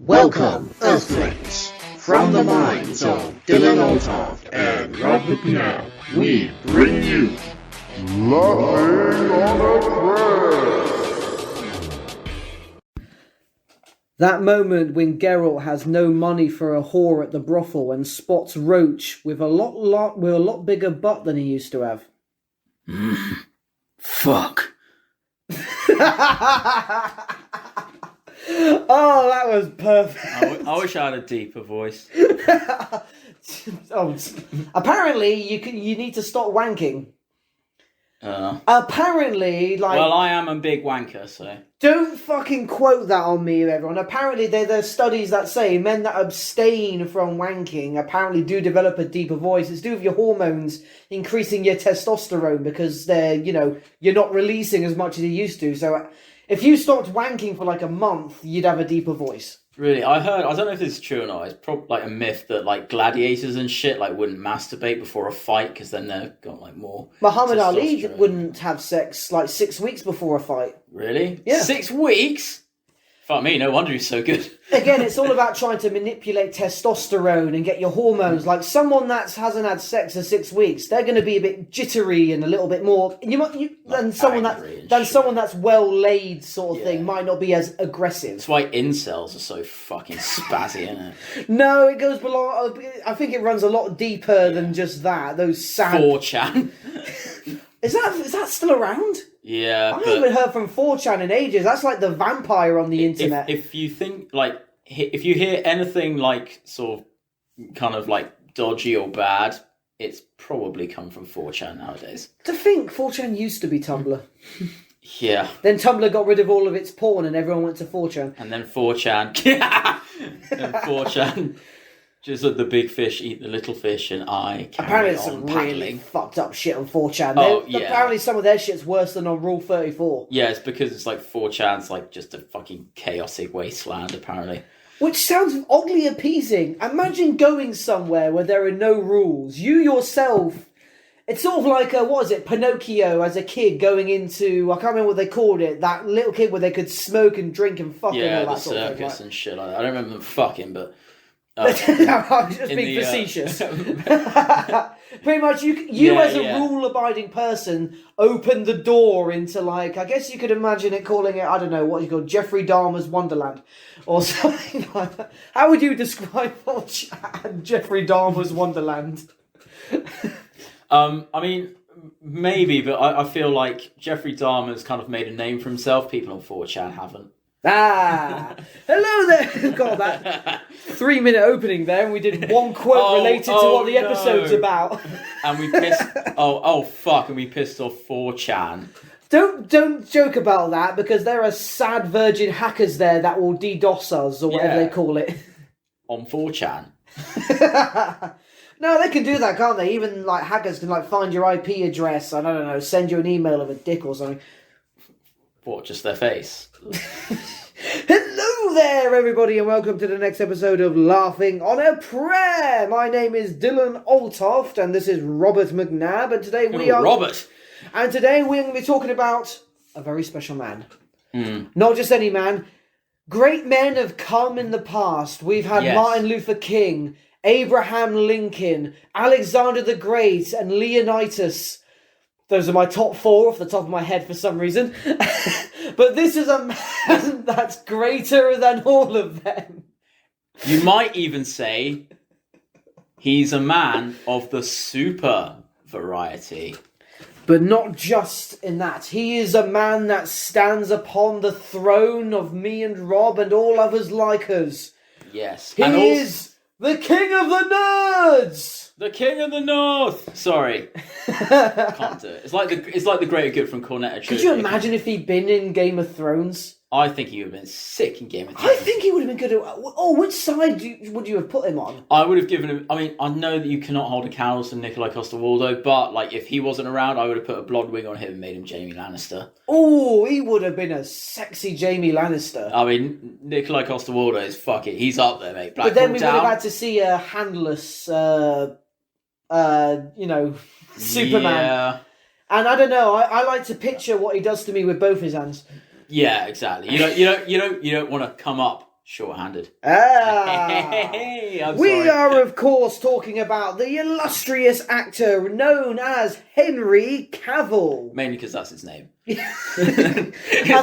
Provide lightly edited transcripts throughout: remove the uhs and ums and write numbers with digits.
Welcome, Earthlings! From the minds of Dylan Oltoft and Rob McNabb, we bring you Laughing on a Prayer! That moment when Geralt has no money for a whore at the brothel and spots Roach with a lot bigger butt than he used to have. Fuck. Oh, that was perfect. I wish I had a deeper voice. Apparently, you need to stop wanking. Apparently, well, I am a big wanker, so don't fucking quote that on me, everyone. Apparently, there's studies that say men that abstain from wanking apparently do develop a deeper voice. It's to do with your hormones increasing your testosterone because you're not releasing as much as you used to. So, if you stopped wanking for like a month, you'd have a deeper voice. Really, I don't know if this is true or not. It's probably like a myth that like gladiators and shit like wouldn't masturbate before a fight because then they've got like more. Muhammad Ali wouldn't have sex like 6 weeks before a fight. Really? Yeah. 6 weeks? Fuck me, no wonder he's so good. Again, it's all about trying to manipulate testosterone and get your hormones. Like someone that hasn't had sex for 6 weeks, they're going to be a bit jittery and a little bit more. Than someone that's well laid, sort of thing, might not be as aggressive. That's why incels are so fucking spazzy, isn't it? No, it goes below. I think it runs a lot deeper than just that. Those sad 4chan. Is that still around? Yeah, I haven't heard from 4chan in ages. That's like the vampire on the internet. If you think, like, if you hear anything, like, sort of, kind of, like, dodgy or bad, it's probably come from 4chan nowadays. To think 4chan used to be Tumblr. Yeah. Then Tumblr got rid of all of its porn and everyone went to 4chan. And then 4chan... and 4chan... Just let the big fish eat the little fish, and I carry apparently on some paddling. really fucked up shit on 4chan. Yeah. Apparently some of their shit's worse than on Rule 34. Yeah, it's because it's like 4chan's like just a fucking chaotic wasteland, apparently. Which sounds oddly appeasing. Imagine going somewhere where there are no rules. You yourself... It's sort of like, Pinocchio as a kid going into... I can't remember what they called it. That little kid where they could smoke and drink and fuck and all that sort of thing. Yeah, the circus and shit like that. I don't remember them fucking, but... no, I was just being facetious. Pretty much, you as a rule-abiding person opened the door into, like, I guess you could imagine it calling it, I don't know, what you call Jeffrey Dahmer's Wonderland, or something like that. How would you describe Jeffrey Dahmer's Wonderland? I mean, maybe, but I feel like Jeffrey Dahmer's kind of made a name for himself. People on 4chan haven't. Hello there. Got that 3-minute opening there, and we did one quote related to what the episode's about. And we pissed. Fuck! And we pissed off 4chan. Don't joke about that because there are sad virgin hackers there that will DDoS us or whatever they call it on 4chan. No, they can do that, can't they? Even like hackers can like find your IP address and I don't know, send you an email of a dick or something. What? Just their face? Hello there, everybody, and welcome to the next episode of Laughing on a Prayer. My name is Dylan Oltoft, and this is Robert McNabb, and today we're going to be talking about a very special man. Not just any man. Great men have come in the past. We've had Martin Luther King, Abraham Lincoln, Alexander the Great, and Leonidas. Those are my top 4 off the top of my head for some reason. But this is a man that's greater than all of them. You might even say he's a man of the super variety. But not just in that. He is a man that stands upon the throne of me and Rob and all others like us. Yes. He is the king of the nerds! The King of the North! Sorry. Can't do it. It's like the greater good from Cornetto. Could you imagine if he'd been in Game of Thrones? I think he would have been sick in Game of Thrones. I think he would have been good at... Oh, which side would you have put him on? I would have given him... I mean, I know that you cannot hold a candle to Nikolai Coster-Waldau, but like if he wasn't around, I would have put a blonde wig on him and made him Jaime Lannister. Oh, he would have been a sexy Jaime Lannister. I mean, Nikolai Coster-Waldau is fucking... He's up there, mate. But then we would have had to see a handless... Superman. Yeah. And I don't know, I like to picture what he does to me with both his hands. Yeah, exactly. You don't want to come up short-handed. We are, of course, talking about the illustrious actor known as Henry Cavill. Mainly because that's his name. And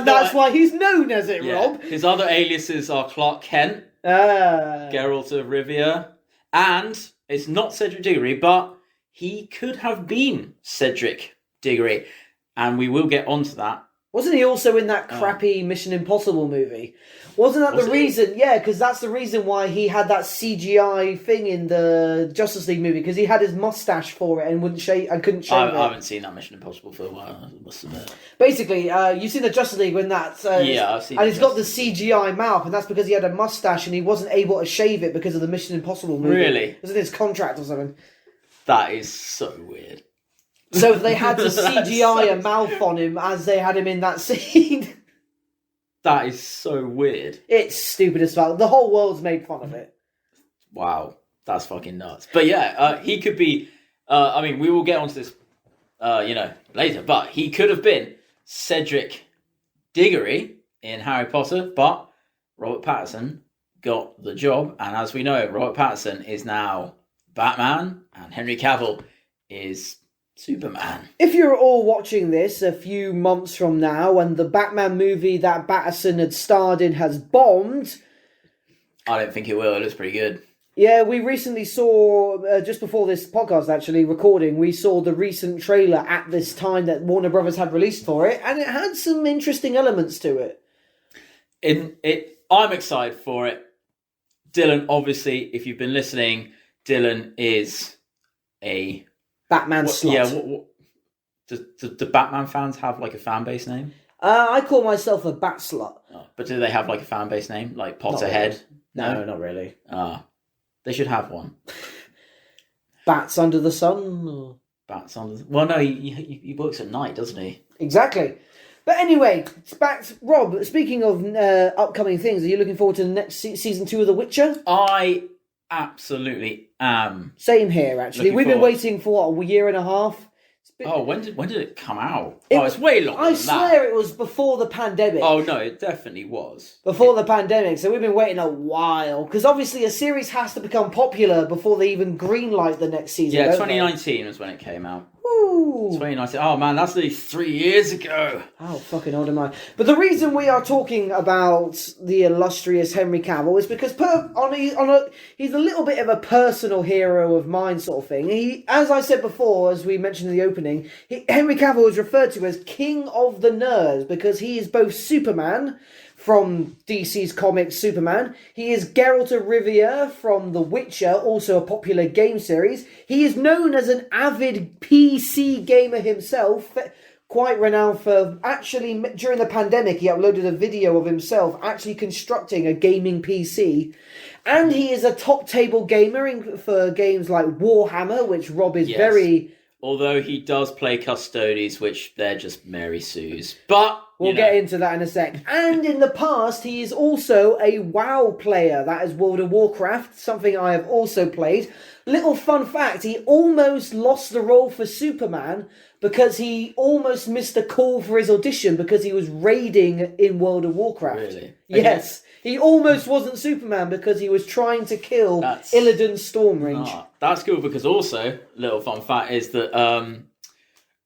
that's why he's known as it, Rob. His other aliases are Clark Kent, Geralt of Rivia, and it's not Cedric Diggory, but he could have been Cedric Diggory. And we will get onto that. Wasn't he also in that crappy Mission Impossible movie? Wasn't that the reason? Yeah, because that's the reason why he had that CGI thing in the Justice League movie, because he had his mustache for it and couldn't shave it. I haven't seen that Mission Impossible for a while, I must admit. Basically, you've seen the Justice League when that's... I've seen it. And he's got the CGI mouth, and that's because he had a mustache and he wasn't able to shave it because of the Mission Impossible movie. Really? It was in his contract or something. That is so weird. So they had to CGI a mouth on him as they had him in that scene. That is so weird. It's stupid as fuck. The whole world's made fun of it. Wow, that's fucking nuts. But yeah, he could be... I mean, we will get onto this, later. But he could have been Cedric Diggory in Harry Potter, but Robert Pattinson got the job. And as we know, Robert Pattinson is now Batman, and Henry Cavill is Superman. If you're all watching this a few months from now and the Batman movie that Pattinson had starred in has bombed... I don't think it will. It looks pretty good. Yeah, we recently saw, just before this podcast actually recording, we saw the recent trailer at this time that Warner Brothers had released for it, and it had some interesting elements to it. I'm excited for it. Dylan, obviously, if you've been listening, Dylan is a... Batman slut. Yeah, do Batman fans have like a fan base name? I call myself a bat slut. Oh, but do they have like a fan base name? Like Potterhead? No, not really. They should have one. Bats Under the Sun? Or... Bats Under the... Well, no, he works at night, doesn't he? Exactly. But anyway, back to Rob, speaking of upcoming things, are you looking forward to the next season 2 of The Witcher? I absolutely am. Same here, actually. We've been waiting for, what, a year and a half? When did it come out? It's way longer than that. I swear it was before the pandemic. Oh, no, it definitely was. Before the pandemic, so we've been waiting a while. Because obviously a series has to become popular before they even greenlight the next season. Yeah, 2019 was when it came out. Woo! 2019. Oh, man, that's nearly 3 years ago. How fucking old am I? But the reason we are talking about the illustrious Henry Cavill is because he's a little bit of a personal hero of mine sort of thing. He, as I said before, as we mentioned in the opening, Henry Cavill is referred to as King of the Nerds because he is both Superman from DC's comics Superman. He is Geralt of Rivia from The Witcher, also a popular game series. He is known as an avid PC gamer himself, quite renowned for actually, during the pandemic, he uploaded a video of himself actually constructing a gaming PC. And he is a top table gamer for games like Warhammer, which Rob is very... Although he does play Custodes, which they're just Mary Sue's. But... We'll get into that in a sec. And in the past, he is also a WoW player. That is World of Warcraft, something I have also played. Little fun fact, he almost lost the role for Superman because he almost missed a call for his audition because he was raiding in World of Warcraft. Really? Yes. He almost wasn't Superman because he was trying to kill Illidan Stormrange. That's cool because also, little fun fact is that...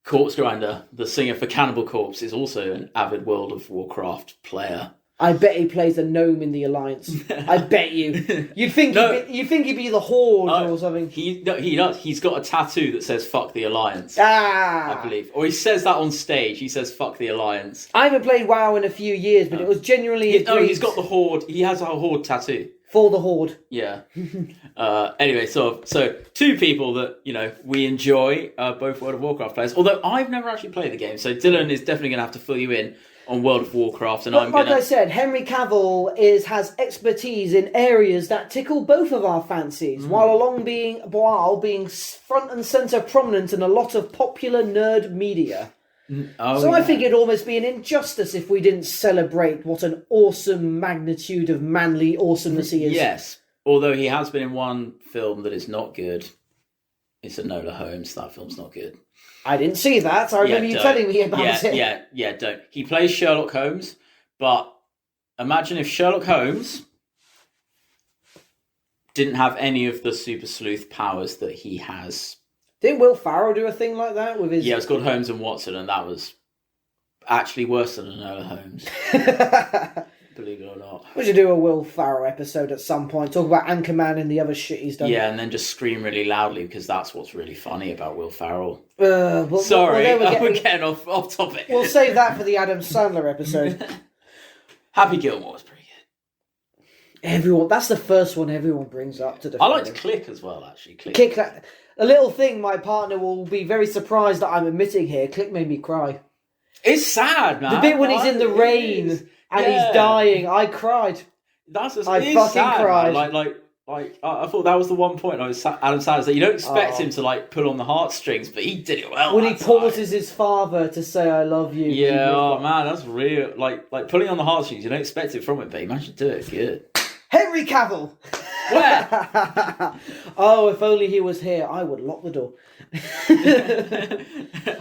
Corpse Grinder, the singer for Cannibal Corpse, is also an avid World of Warcraft player. I bet he plays a gnome in the Alliance. I bet you. You'd think he'd be the Horde or something. He does. He's got a tattoo that says "Fuck the Alliance." I believe, or he says that on stage. He says "Fuck the Alliance." I haven't played WoW in a few years, but it was genuinely. He's got the Horde. He has a Horde tattoo. For the Horde. Yeah. Anyway, so two people that, we enjoy, both World of Warcraft players. Although I've never actually played the game, so Dylan is definitely going to have to fill you in on World of Warcraft. And I said, Henry Cavill has expertise in areas that tickle both of our fancies, while being front and centre prominent in a lot of popular nerd media. I think it'd almost be an injustice if we didn't celebrate what an awesome magnitude of manly awesomeness he is. Yes, although he has been in one film that is not good. It's Enola Holmes. That film's not good. I didn't see that. I remember you telling me about it. Yeah, don't. He plays Sherlock Holmes, but imagine if Sherlock Holmes didn't have any of the super sleuth powers that he has. Didn't Will Ferrell do a thing like that with his? Yeah, it's called Holmes and Watson, and that was actually worse than Enola Holmes. Believe it or not. We should do a Will Ferrell episode at some point. Talk about Anchorman and the other shit he's done. Yeah, and then just scream really loudly because that's what's really funny about Will Ferrell. Sorry, we're getting off topic. We'll save that for the Adam Sandler episode. Happy Gilmore was pretty good. That's the first one everyone brings up to defend. I liked Click as well, actually. Click. A little thing my partner will be very surprised that I'm admitting here. Click made me cry. It's sad, man. The bit when he's in the rain and he's dying, I cried. I fucking sad, cried. Man. I thought that was the one point I was Adam Sandler. You don't expect him to pull on the heartstrings, but he did it well. When he pauses his father to say "I love you." Yeah, man, that's real. Like pulling on the heartstrings. You don't expect it from it, but he managed to do it. Good. Henry Cavill. Where? Oh, if only he was here, I would lock the door.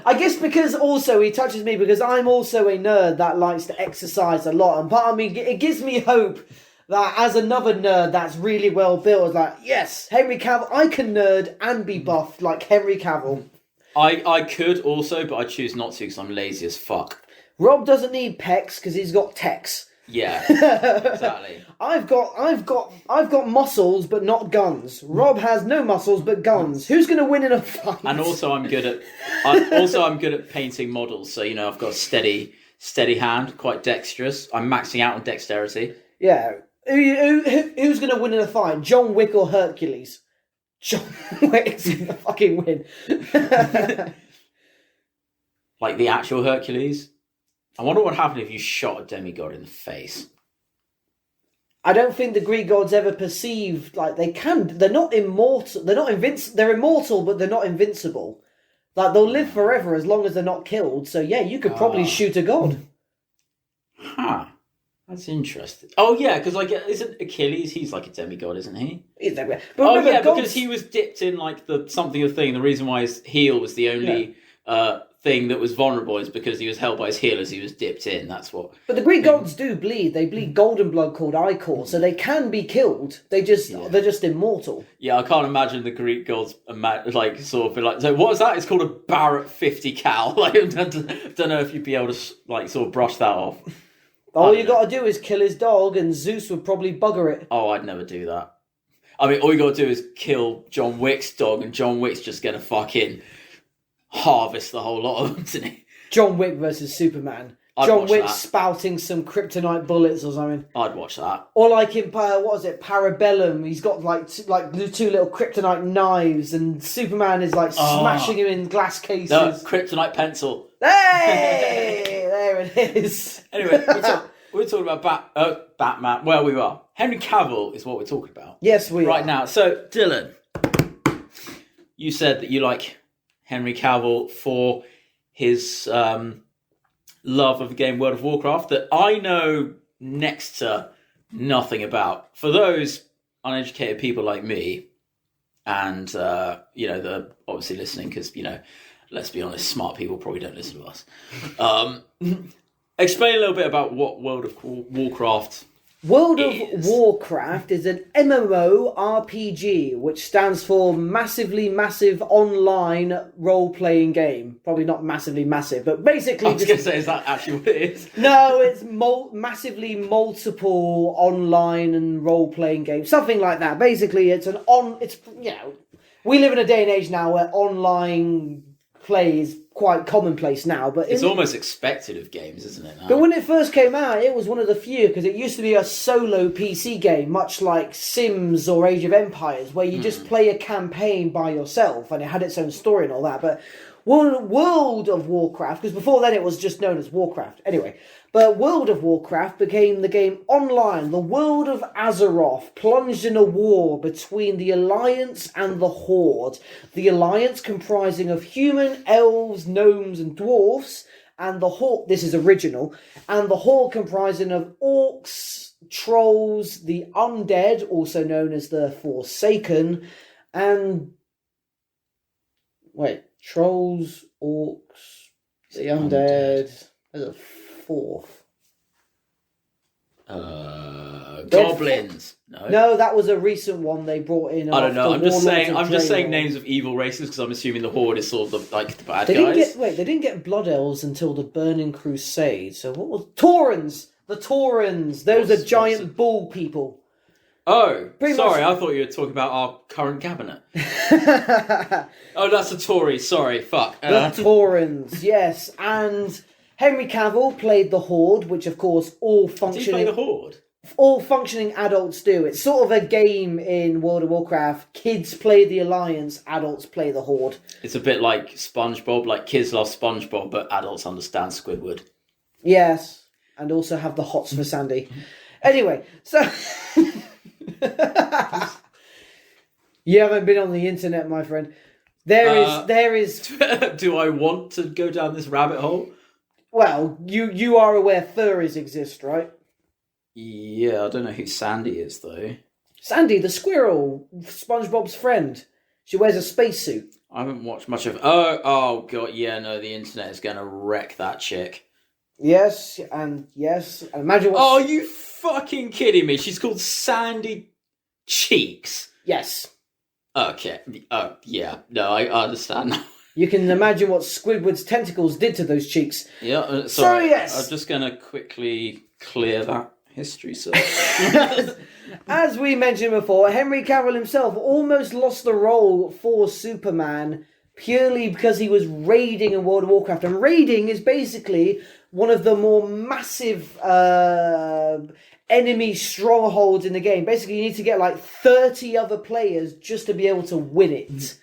I guess because also he touches me because I'm also a nerd that likes to exercise a lot, and part of me, it gives me hope that as another nerd that's really well built, is like, yes, Henry Cavill, I can nerd and be buff like Henry Cavill. I could also, but I choose not to because I'm lazy as fuck. Rob doesn't need pecs because he's got techs. Yeah, exactly. I've got muscles but not guns. Rob has no muscles but guns. Who's going to win in a fight? And also I'm good at painting models. So I've got a steady hand, quite dexterous. I'm maxing out on dexterity. Yeah. Who's going to win in a fight? John Wick or Hercules? John Wick's going to fucking win. Like the actual Hercules. I wonder what happened if you shot a demigod in the face. I don't think the Greek gods ever perceived they can. They're not immortal. They're not They're immortal, but they're not invincible. They'll live forever as long as they're not killed. So yeah, you could probably shoot a god. Huh. That's interesting. Oh yeah, because isn't Achilles? He's like a demigod, isn't he? Because he was dipped in the thing. The reason why his heel was the only thing that was vulnerable is because he was held by his heel as he was dipped in. That's what. But the Greek gods do bleed. They bleed golden blood called ichor, so they can be killed. They're just immortal. Yeah, I can't imagine the Greek gods so what is that? It's called a Barrett 50 cal. I don't know if you'd be able to sort of brush that off. All you got to do is kill his dog, and Zeus would probably bugger it. Oh, I'd never do that. I mean, all you got to do is kill John Wick's dog, and John Wick's just gonna fucking harvest the whole lot of them, isn't he? John Wick versus Superman. John Wick spouting some kryptonite bullets or something. I'd watch that. Or like in Parabellum, he's got two little kryptonite knives, and Superman is smashing him in glass cases. No, kryptonite pencil. Hey, there it is. Anyway, we're talking about Batman. Well, we are. Henry Cavill is what we're talking about. Yes, we are. Right now. So, Dylan, you said that you like Henry Cavill for his love of the game World of Warcraft that I know next to nothing about. For those uneducated people like me, and they're obviously listening because let's be honest, smart people probably don't listen to us. Explain a little bit about what World of Warcraft. World of Warcraft is an MMORPG, which stands for Massively Massive Online Role-Playing Game. Probably not massively massive, but basically... I was going to say, is that actually what it is? No, it's massively multiple online and role-playing games. Something like that. Basically, we live in a day and age now where online play is quite commonplace now, but it's almost expected of games, isn't it? Now? But when it first came out, it was one of the few because it used to be a solo PC game, much like Sims or Age of Empires, where you just play a campaign by yourself, and it had its own story and all that. But World of Warcraft, because before then it was just known as Warcraft. Anyway, but World of Warcraft became the game online. The world of Azeroth plunged in a war between the Alliance and the Horde. The Alliance comprising of human, elves, gnomes and dwarfs, and the Horde, this is original, and the Horde comprising of orcs, trolls, the undead, also known as the Forsaken, and... Trolls, orcs, the undead. There's a fourth. Ghosts. Goblins. No, that was a recent one they brought in. I don't know. I'm just saying Draenor. names of evil races because I'm assuming the Horde is sort of the bad They guys. They didn't get Blood Elves until the Burning Crusade. So what was Taurens? The Taurens. Those are giant bull people. Oh, Pretty sorry. much. I thought you were talking about our current cabinet. Oh, that's the Tories. Sorry, fuck. The Taurens, yes. And Henry Cavill played the Horde, which of course all Did he functioning play the Horde? all functioning adults do. It's sort of a game in World of Warcraft. Kids play the Alliance, adults play the Horde. It's a bit like SpongeBob. Like kids love SpongeBob, but adults understand Squidward. Yes, and also have the hots for Sandy. Anyway, so you haven't been on the internet, my friend. There is. Do I want to go down this rabbit hole? Well, you are aware furries exist, right? Yeah, I don't know who Sandy is though. Sandy, the squirrel, SpongeBob's friend. She wears a spacesuit. I haven't watched much of. Oh god, yeah, no, the internet is gonna wreck that chick. Yes, and imagine what. Oh, you fucking kidding me? She's called Sandy Cheeks. Yes. Okay. Yeah. No, I understand now. You can imagine what Squidward's tentacles did to those cheeks. Yeah. So yes, I'm just gonna quickly clear that history search. As we mentioned before, Henry Cavill himself almost lost the role for Superman purely because he was raiding in World of Warcraft. And raiding is basically one of the more massive enemy strongholds in the game. Basically, you need to get like 30 other players just to be able to win it.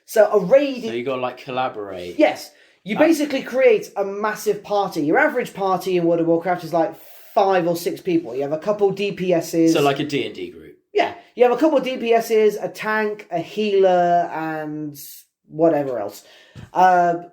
So a raid... So you got to like collaborate. Yes. You basically create a massive party. Your average party in World of Warcraft is like 5 or 6 people. You have a couple DPSs. So like a D&D group. Yeah. You have a couple DPSs, a tank, a healer, and whatever else.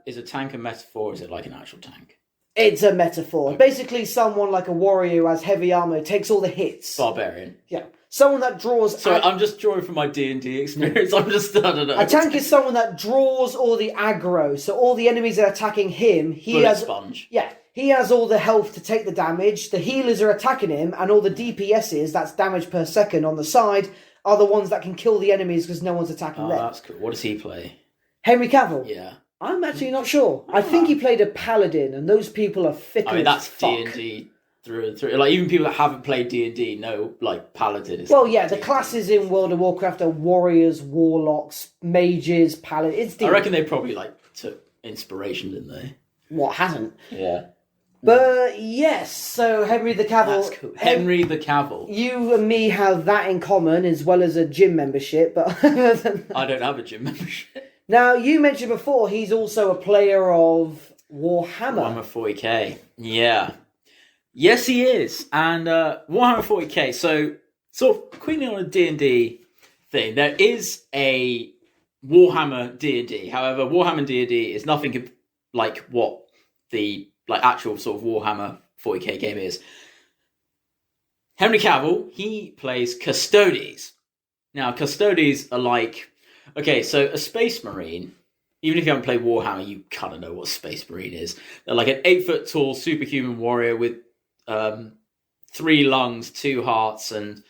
Is a tank a metaphor or is it like an actual tank? It's a metaphor. Okay. Basically, someone like a warrior who has heavy armor, takes all the hits. Barbarian. Yeah. Someone that draws... Sorry, I'm just drawing from my D&D experience. I don't know. A tank is someone that draws all the aggro. So all the enemies that are attacking him, he has... sponge. Yeah. He has all the health to take the damage. The healers are attacking him, and all the DPSs, that's damage per second on the side, are the ones that can kill the enemies because no one's attacking them. That's cool. What does he play? Henry Cavill? Yeah. I'm actually not sure. I think he played a paladin, and those people are fickle. I mean, that's fuck. D&D through and through. Like, even people that haven't played D&D know, like, paladin is... Well, yeah, the D&D. classes in World of Warcraft are warriors, warlocks, mages, paladins. It's D&D. I reckon they probably, like, took inspiration, didn't they? What hasn't? Yeah. But, yes, so Henry the Cavill... That's cool. Henry the Cavill. You and me have that in common, as well as a gym membership, but... I don't have a gym membership. Now, you mentioned before, he's also a player of Warhammer. Warhammer 40k. Yeah. Yes, he is. And Warhammer 40k, so sort of quickly on a D&D thing, there is a Warhammer D&D. However, Warhammer D&D is nothing like what the actual sort of Warhammer 40k game is. Henry Cavill, he plays Custodes. Now, Custodes are like... Okay, so a Space Marine, even if you haven't played Warhammer, you kind of know what Space Marine is. They're like an 8-foot tall superhuman warrior with 3 lungs, 2 hearts, and,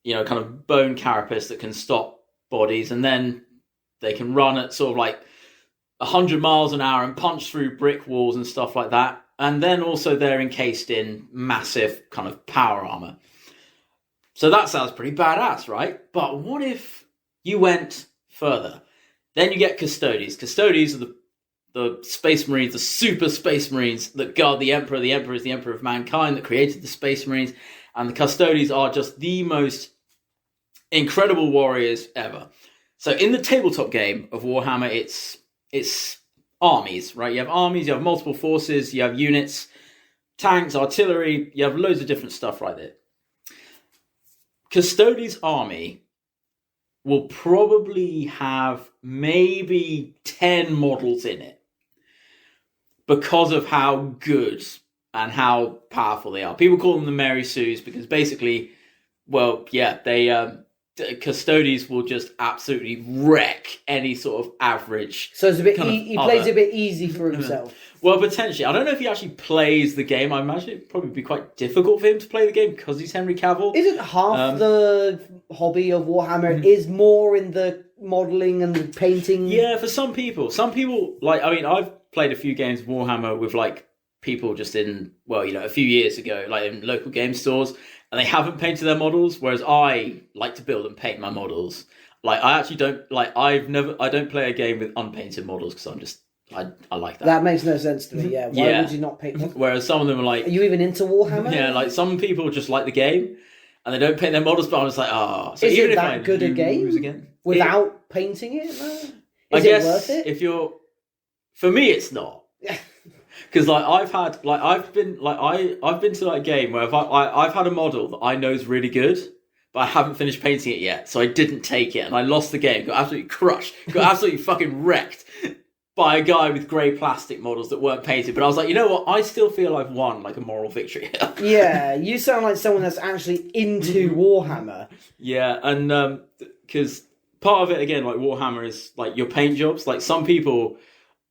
you know, kind of bone carapace that can stop bodies. And then they can run at sort of like 100 miles an hour and punch through brick walls and stuff like that. And then also they're encased in massive kind of power armor. So that sounds pretty badass, right? But what if you went... further? Then you get Custodes. Custodes are the Space Marines, the super Space Marines that guard the Emperor. The Emperor is the Emperor of mankind that created the Space Marines. And the Custodes are just the most incredible warriors ever. So in the tabletop game of Warhammer, it's armies, right? You have armies, you have multiple forces, you have units, tanks, artillery, you have loads of different stuff right there. Custodes' army will probably have maybe 10 models in it because of how good and how powerful they are. People call them the Mary Sues because basically, well, yeah, they Custodes will just absolutely wreck any sort of average. So it's a bit. He plays a bit easy for himself. Well, potentially. I don't know if he actually plays the game. I imagine it'd probably be quite difficult for him to play the game because he's Henry Cavill. Isn't half the hobby of Warhammer is more in the modelling and the painting? Yeah, for some people. Some people, like, I mean, I've played a few games of Warhammer with, like, people just in, well, you know, a few years ago, like in local game stores, and they haven't painted their models, whereas I like to build and paint my models. Like, I actually don't, like, I don't play a game with unpainted models because I'm just, I like that. That makes no sense to me, yeah. Why would you not paint them? Whereas some of them are like... Are you even into Warhammer? Yeah, like, some people just like the game, and they don't paint their models, but I'm just like, So is even it if that good a game? Again, without painting it? Is I it guess worth it? if you're... For me, it's not. Because like I've been to like a game where I've had a model that I know is really good, but I haven't finished painting it yet, so I didn't take it, and I lost the game, got absolutely crushed, got absolutely fucking wrecked by a guy with grey plastic models that weren't painted. But I was like, you know what? I still feel I've won like a moral victory here. Yeah, you sound like someone that's actually into Warhammer. Yeah, and because part of it again, like Warhammer is like your paint jobs. Like some people.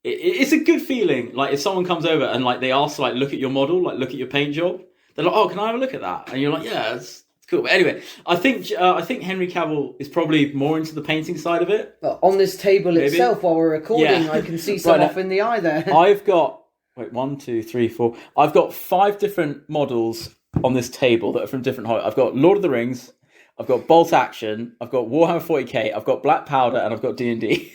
It's a good feeling, like if someone comes over and like they ask to like look at your model, like look at your paint job, they're like, "Oh, can I have a look at that?" And you're like, "Yeah, it's cool." But anyway, I think Henry Cavill is probably more into the painting side of it. But on this table itself, while we're recording, I can see some off in the eye there. I've got 1, 2, 3, 4. I've got 5 different models on this table that are from different heights. I've got Lord of the Rings, I've got Bolt Action, I've got Warhammer 40k, I've got Black Powder, and I've got D&D.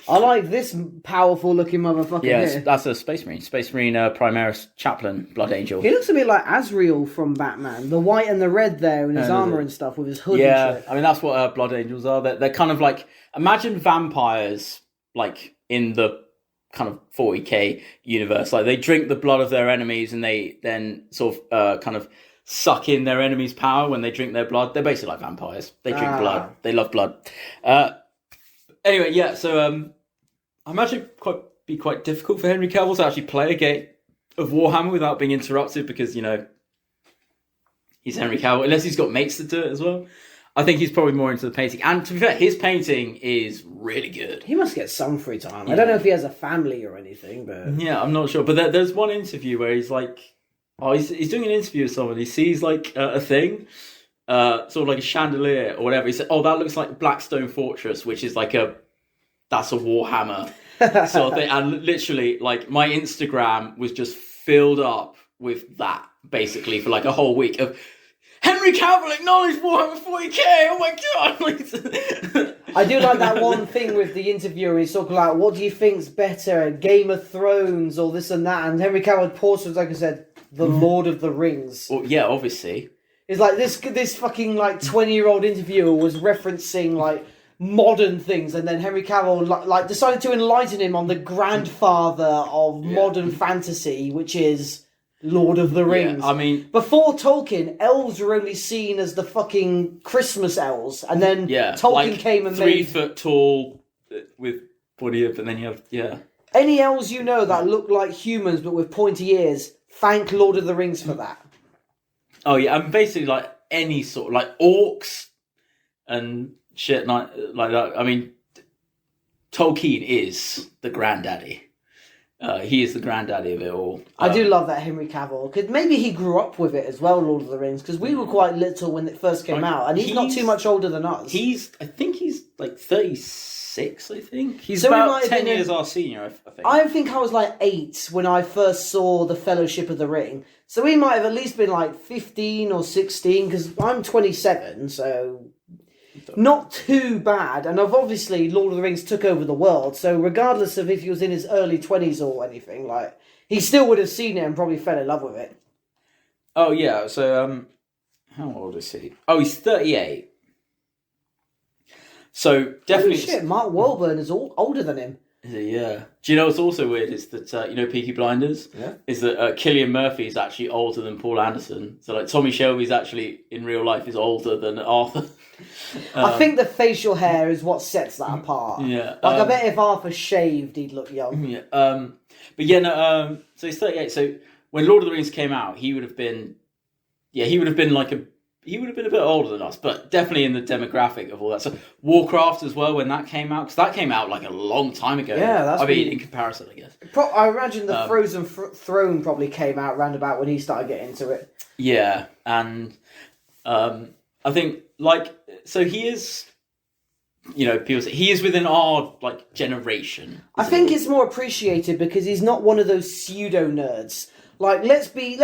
I like this powerful looking motherfucker here. That's a Space Marine. Space Marine Primaris Chaplain, Blood Angel. He looks a bit like Azrael from Batman. The white and the red there in his armour and stuff with his hood and shit. I mean, that's what Blood Angels are. They're kind of like, imagine vampires, like, in the kind of 40k universe. Like, they drink the blood of their enemies and they then sort of kind of suck in their enemy's power when they drink their blood. They're basically like vampires. They drink blood. They love blood. Anyway, yeah, so I imagine it'd be quite difficult for Henry Cavill to actually play a game of Warhammer without being interrupted because, you know, he's Henry Cavill, unless he's got mates to do it as well. I think he's probably more into the painting. And to be fair, his painting is really good. He must get some free time. Yeah. I don't know if he has a family or anything, but... Yeah, I'm not sure. But there's one interview where he's like... he's doing an interview with someone. He sees, like, a thing... sort of like a chandelier or whatever. He said, "Oh, that looks like Blackstone Fortress," which is like that's a Warhammer sort of thing. And literally, like my Instagram was just filled up with that basically for like a whole week of Henry Cavill acknowledged Warhammer 40k. Oh my god! I do like that one thing with the interviewer. He's talking like, "What do you think's better, Game of Thrones or this and that?" And Henry Cavill paused, like I said, "The Lord of the Rings." Well, yeah, obviously. It's like this fucking like 20-year-old interviewer was referencing like modern things, and then Henry Cavill like decided to enlighten him on the grandfather of modern fantasy, which is Lord of the Rings. Yeah, I mean, before Tolkien, elves were only seen as the fucking Christmas elves, and then Tolkien like came and 3 made 3 foot tall with body up, and then you have any elves you know that look like humans but with pointy ears. Thank Lord of the Rings for that. Oh yeah, and basically like any sort of like orcs and shit like that. I mean, Tolkien is the granddaddy. He is the granddaddy of it all. I do love that Henry Cavill, because maybe he grew up with it as well, Lord of the Rings, because we were quite little when it first came out, and he's not too much older than us. I think he's like 36, I think. He's so about 10 years our senior, I think. I think I was like 8 when I first saw The Fellowship of the Ring. So he might have at least been like 15 or 16, because I'm 27, so not too bad. And obviously Lord of the Rings took over the world, so regardless of if he was in his early 20s or anything, like he still would have seen it and probably fell in love with it. Oh yeah, so how old is he? Oh, he's 38. So definitely... Holy shit, Mark Wahlberg is older than him. Yeah. Do you know what's also weird is that, you know Peaky Blinders? Yeah. Is that Cillian Murphy is actually older than Paul Anderson. So like Tommy Shelby's actually, in real life, is older than Arthur. I think the facial hair is what sets that apart. Yeah. Like I bet if Arthur shaved, he'd look young. Yeah. But yeah, no, so he's 38. So when Lord of the Rings came out, he would have been like he would have been a bit older than us, but definitely in the demographic of all that. So Warcraft as well, when that came out, because that came out like a long time ago. Yeah, in comparison, I guess. I imagine the Frozen Throne probably came out round about when he started getting into it. Yeah, and I think so he is. People say he is within our generation. I think it's more appreciated because he's not one of those pseudo nerds. Like, let's be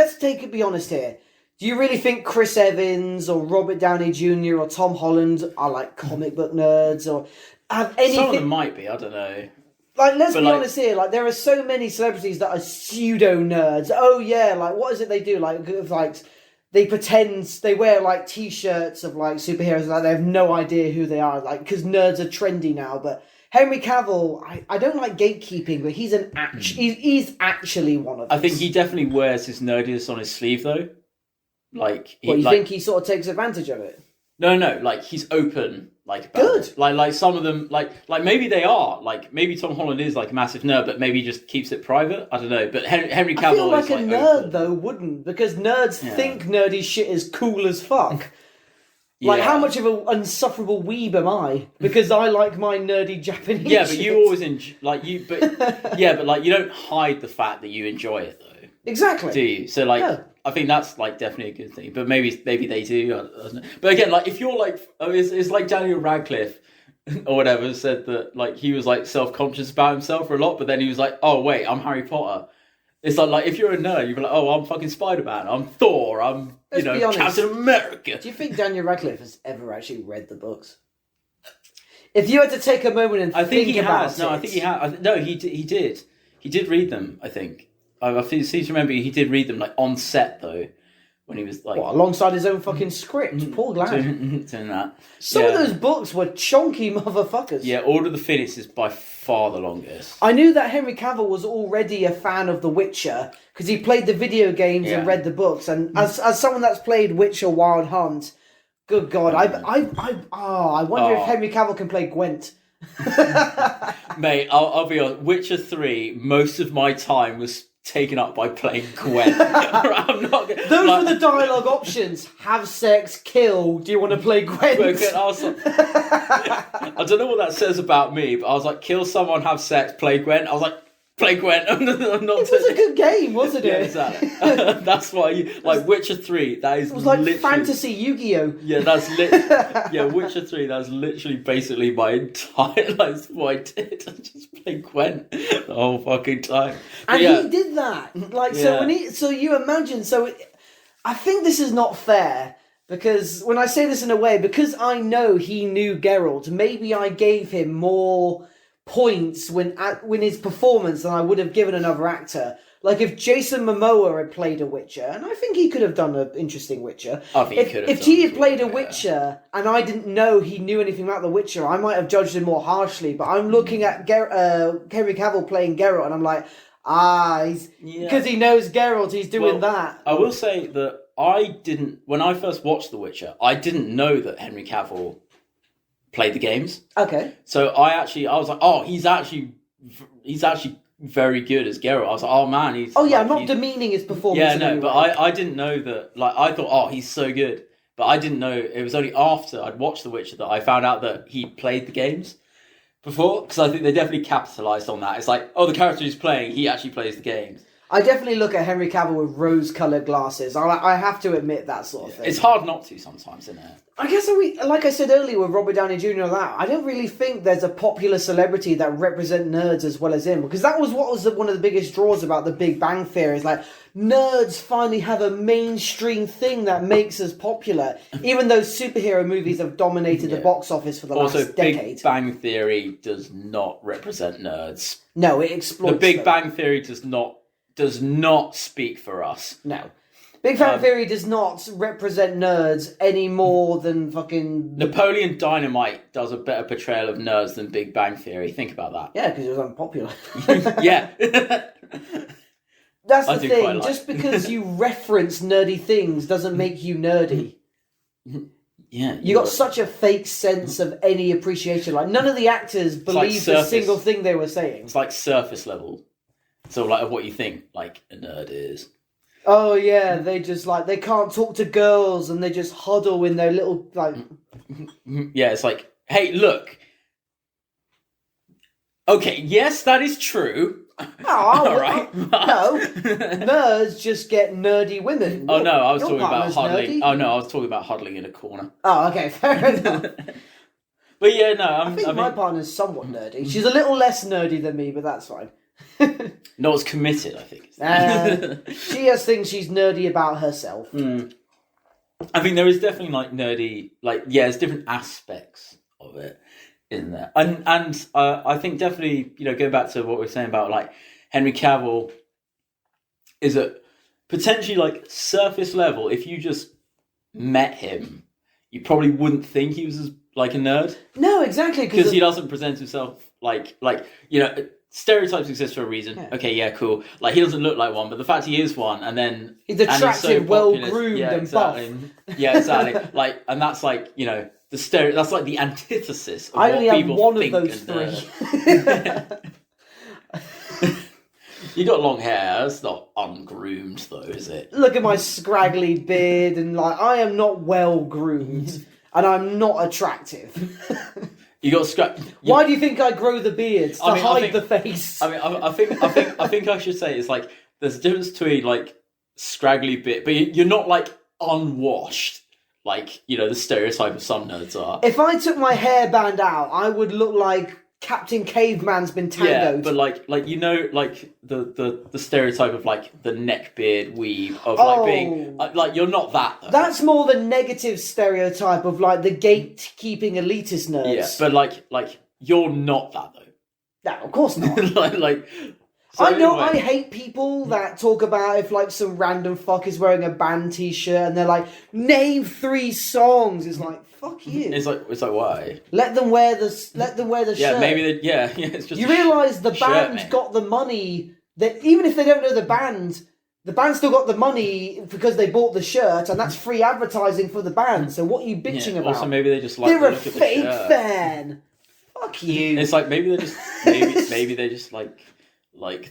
honest here. Do you really think Chris Evans or Robert Downey Jr. or Tom Holland are like comic book nerds or have anything? Some of them might be. I don't know. Like, let's be honest here. Like, there are so many celebrities that are pseudo nerds. Oh yeah, like what is it they do? Like they pretend they wear like t-shirts of like superheroes, like they have no idea who they are, like because nerds are trendy now. But Henry Cavill, I don't like gatekeeping, but he's he's actually one of us. I think he definitely wears his nerdiness on his sleeve though. Like, you think he sort of takes advantage of it? No, like he's open. Like good. Like some of them, like maybe they are. Like maybe Tom Holland is like a massive nerd, but maybe he just keeps it private. I don't know. But Henry Cavill I feel like is a like nerd open. though wouldn't, because nerds think nerdy shit is cool as fuck. Like, how much of an insufferable weeb am I? Because I like my nerdy Japanese. Yeah, but shit. you always but you don't hide the fact that you enjoy it though. Exactly. Do you? So I think that's like definitely a good thing. But maybe they do. I don't know. But again, like if you're like, it's like Daniel Radcliffe or whatever said that like he was like self-conscious about himself for a lot, but then he was like, oh wait, I'm Harry Potter. It's like if you're a nerd, you'd be like, oh, I'm fucking Spider-Man, I'm Thor, I'm Captain America. Do you think Daniel Radcliffe has ever actually read the books? If you had to take a moment and think about it. No, I think he has. No, he did. He did read them, I think. I seem to remember he did read them like on set though, when he was like alongside his own fucking script. Paul Glad doing that. Some of those books were chonky motherfuckers. Yeah, Order of the Phoenix is by far the longest. I knew that Henry Cavill was already a fan of The Witcher because he played the video games and read the books. And as someone that's played Witcher Wild Hunt, good God, I wonder if Henry Cavill can play Gwent. Mate, I'll be honest. Witcher 3, most of my time was taken up by playing Gwent. I'm not gonna, those were the dialogue options: have sex, kill. Do you want to play Gwent? I don't know what that says about me, but I was like, kill someone, have sex, play Gwent. I was like, play Gwent. I'm not it was a good game, wasn't it? Yeah, exactly. That's why Witcher 3. That is. It was like fantasy Yu-Gi-Oh. Yeah, Witcher 3. That's literally basically my entire life. What I did, I just played Gwent the whole fucking time. But he did that. So you imagine. I think this is not fair. Because when I say this in a way, because I know he knew Geralt, maybe I gave him more points when his performance than I would have given another actor. Like if Jason Momoa had played a Witcher, and I think he could have done an interesting Witcher. I think he could have. If he had played a Witcher and I didn't know he knew anything about the Witcher, I might have judged him more harshly. But I'm looking at Henry Cavill playing Geralt, and I'm like, because he knows Geralt, he's doing that. I will say that when I first watched The Witcher, I didn't know that Henry Cavill played the games. Okay. So I was like, oh, he's actually very good as Geralt. I was like, oh man, he's. Oh yeah, I'm not demeaning his performance. Yeah, no, but I didn't know that. Like, I thought, oh, he's so good, but I didn't know. It was only after I'd watched The Witcher that I found out that he played the games before, because I think they definitely capitalized on that. It's like, oh, the character he's playing, he actually plays the games. I definitely look at Henry Cavill with rose-coloured glasses. I have to admit that sort of thing. It's hard not to sometimes, isn't it? I guess, like I said earlier with Robert Downey Jr. and that, I don't really think there's a popular celebrity that represent nerds as well as him. Because that was what was one of the biggest draws about the Big Bang Theory. Is like, nerds finally have a mainstream thing that makes us popular. Even though superhero movies have dominated the box office for the last decade. Big Bang Theory does not represent nerds. No, it exploits The Big Bang Theory does not speak for us. No. Big Bang Theory does not represent nerds any more than fucking... Napoleon Dynamite does a better portrayal of nerds than Big Bang Theory. Think about that. Yeah, because it was unpopular. Yeah. That's the thing. Just because you reference nerdy things doesn't make you nerdy. Yeah. You got such a fake sense of any appreciation. Like, none of the actors believed a single thing they were saying. It's like surface level. So, like, of what you think, like, a nerd is. Oh yeah, they just like they can't talk to girls and they just huddle in their little like. Yeah, it's like, hey, look. Okay, yes, that is true. All right. No, nerds just get nerdy women. Oh no, I was talking about huddling. Nerdy? Oh no, I was talking about huddling in a corner. Oh, okay, fair enough. But yeah, no, I think my partner's somewhat nerdy. She's a little less nerdy than me, but that's fine. Not as committed, I think. She has things she's nerdy about herself. I think there is definitely like nerdy, like there's different aspects of it in there, and I think definitely going back to what we were saying about like Henry Cavill is that potentially like surface level. If you just met him, you probably wouldn't think he was as like a nerd. No, exactly, because he doesn't present himself like stereotypes exist for a reason. Yeah. Okay, yeah, cool. Like he doesn't look like one, but the fact he is one, and then he's attractive, well groomed, and exactly. buff. Yeah, exactly. Like, and that's like the stereo. That's like the antithesis of I what only have people one think of those three. You got long hair. It's not ungroomed though, is it? Look at my scraggly beard, and like I am not well groomed, and I'm not attractive. You got Why do you think I grow the beard to hide the face? I mean, I think I should say it's like there's a difference between like scraggly bit, but you're not like unwashed, like the stereotype of some nerds are. If I took my hairband out, I would look like Captain Caveman's been tangoed. Yeah, but like like the stereotype of like the neckbeard weave of like being like you're not that though. That's more the negative stereotype of like the gatekeeping elitist nerds. Yeah, but like you're not that though. No, of course not. like So anyway. I hate people that talk about if like some random fuck is wearing a band t-shirt and they're like, name 3 songs. It's like, fuck you. It's like why? Let them wear the shirt. Yeah, maybe it's just you realise the band got the money that even if they don't know the band still got the money because they bought the shirt, and that's free advertising for the band. So what are you bitching about? Also, maybe they just like they're the a look fake of the shirt. fan. Fuck you. It's like maybe they just maybe they just like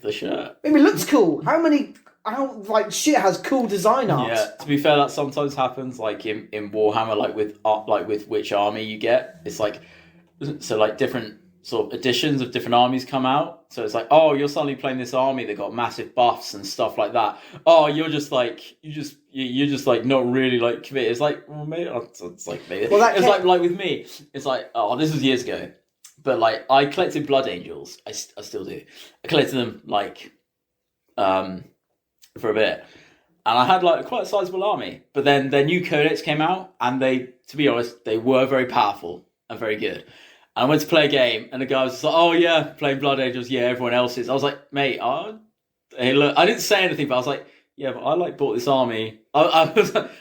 the shirt. Maybe it looks cool. How shit has cool design art? Yeah, to be fair, that sometimes happens. Like in Warhammer, like with which army you get. It's like so like different sort of editions of different armies come out. So it's like, oh, you're suddenly playing this army that got massive buffs and stuff like that. Oh, you're just like you're just like not really like committed. It's like, well, maybe it's like maybe it's like with me. It's like, oh, this was years ago. But like I collected Blood Angels, I still do. I collected them like for a bit, and I had like quite a sizable army. But then their new codex came out, and they, to be honest, they were very powerful and very good. And I went to play a game, and the guy was like, "Oh yeah, playing Blood Angels, yeah, everyone else is." I was like, "Mate, hey, look," I didn't say anything, but I was like, "Yeah, but I bought this army. I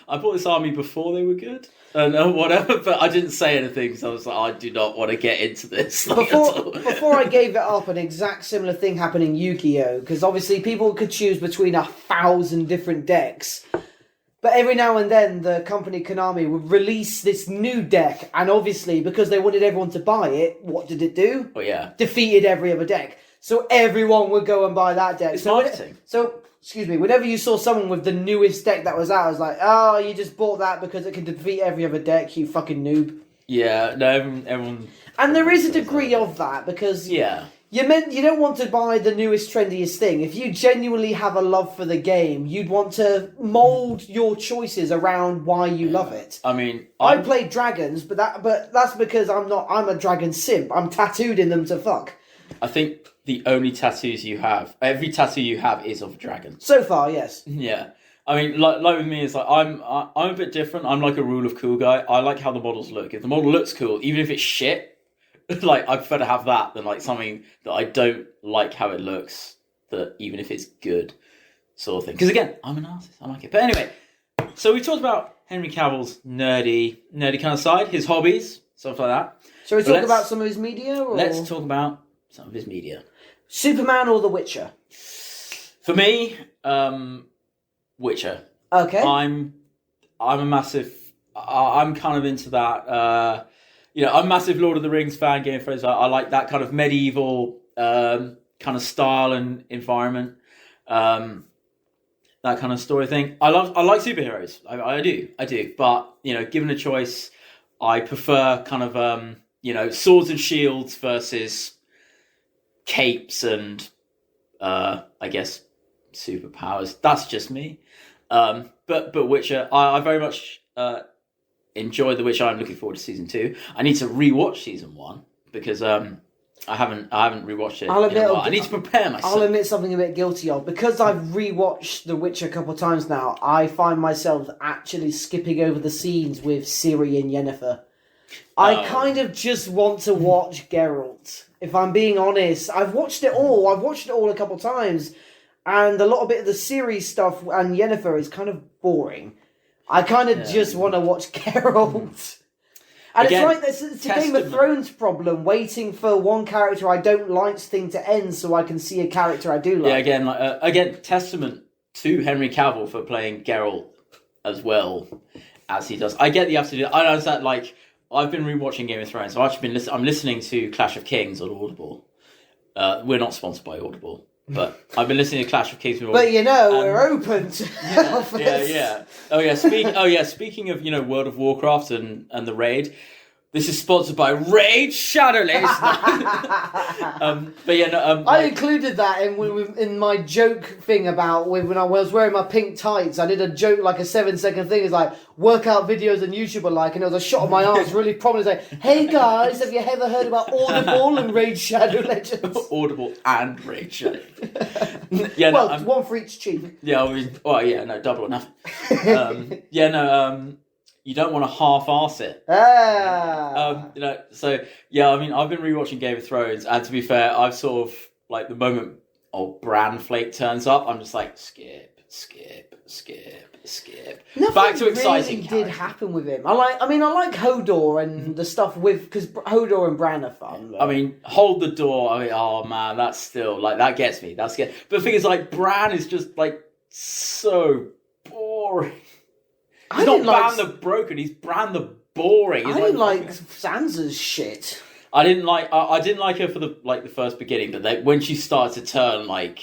bought this army before they were good." And whatever, but I didn't say anything because I was like, I do not want to get into this. Before I gave it up, an exact similar thing happened in Yu-Gi-Oh! Because obviously people could choose between 1,000 different decks. But every now and then, the company Konami would release this new deck, and obviously, because they wanted everyone to buy it, what did it do? Oh, yeah. Defeated every other deck. So everyone would go and buy that deck. It's marketing. Excuse me, whenever you saw someone with the newest deck that was out, I was like, oh, you just bought that because it can defeat every other deck, you fucking noob. Yeah, no, everyone... And there is a degree of that, because you don't want to buy the newest, trendiest thing. If you genuinely have a love for the game, you'd want to mould your choices around why you love it. I mean... I played dragons, but that's because I'm a dragon simp. I'm tattooed in them to fuck. I think the only tattoos you have, every tattoo you have is of a dragon. So far, yes. Yeah. I mean, like with me, it's like I'm a bit different. I'm like a rule of cool guy. I like how the models look. If the model looks cool, even if it's shit, like I prefer to have that than like something that I don't like how it looks, that even if it's good, sort of thing. Because again, I'm an artist. I like it. But anyway, so we talked about Henry Cavill's nerdy kind of side, his hobbies, stuff like that. Shall we talk about some of his media? Or? Let's talk about some of his media. Superman or The Witcher? For me, Witcher. Okay. I'm a massive. I'm kind of into that. I'm a massive Lord of the Rings fan. Game of Thrones. I like that kind of medieval kind of style and environment. that kind of story thing. I like superheroes. I do. But given a choice, I prefer kind of swords and shields versus capes and I guess superpowers. That's just me. But Witcher, I very much enjoy The Witcher. I'm looking forward to season 2. I need to rewatch season 1 because I haven't rewatched it in a while. I need to prepare myself. I'll admit something a bit guilty of. Because I've rewatched The Witcher a couple of times now, I find myself actually skipping over the scenes with Ciri and Yennefer. I kind of just want to watch Geralt. If I'm being honest, I've watched it all. I've watched it all a couple of times. And a lot of bit of the Ciri stuff and Yennefer is kind of boring. I kind of just want to watch Geralt. And again, it's like it's a Game of Thrones problem, waiting for one character I don't like's thing to end so I can see a character I do like. Yeah, again, testament to Henry Cavill for playing Geralt as well as he does. I get the absolute. I understand. Like, I've been rewatching Game of Thrones. So I've actually been I'm listening to Clash of Kings on Audible. We're not sponsored by Audible. But I've been listening to Clash of Kings. But we're open to offers. Yeah. Oh yeah. Speaking of World of Warcraft and the raid, this is sponsored by Raid Shadowless. I included that in my joke thing about when I was wearing my pink tights. I did a joke, like a 7-second thing. It's like workout videos on YouTube alike, and it was a shot of my arms really prominent. It's like, hey guys, have you ever heard about Audible and Raid Shadow Legends? Audible and Raid Shadow. One for each cheek. Yeah, double or nothing. You don't want to half-arse it. So I've been rewatching Game of Thrones, and to be fair, I've sort of like the moment Bran Flake turns up, I'm just like skip. Nothing back to exciting. Really did happen with him. I like Hodor and the stuff because Hodor and Bran are fun. I mean, hold the door. I mean, oh man, that's still like that gets me. That's good. But the thing is, like, Bran is just like so boring. He's not Bran the broken. He's Bran the boring. I didn't like Sansa's shit. I didn't like her for the first beginning, but when she started to turn when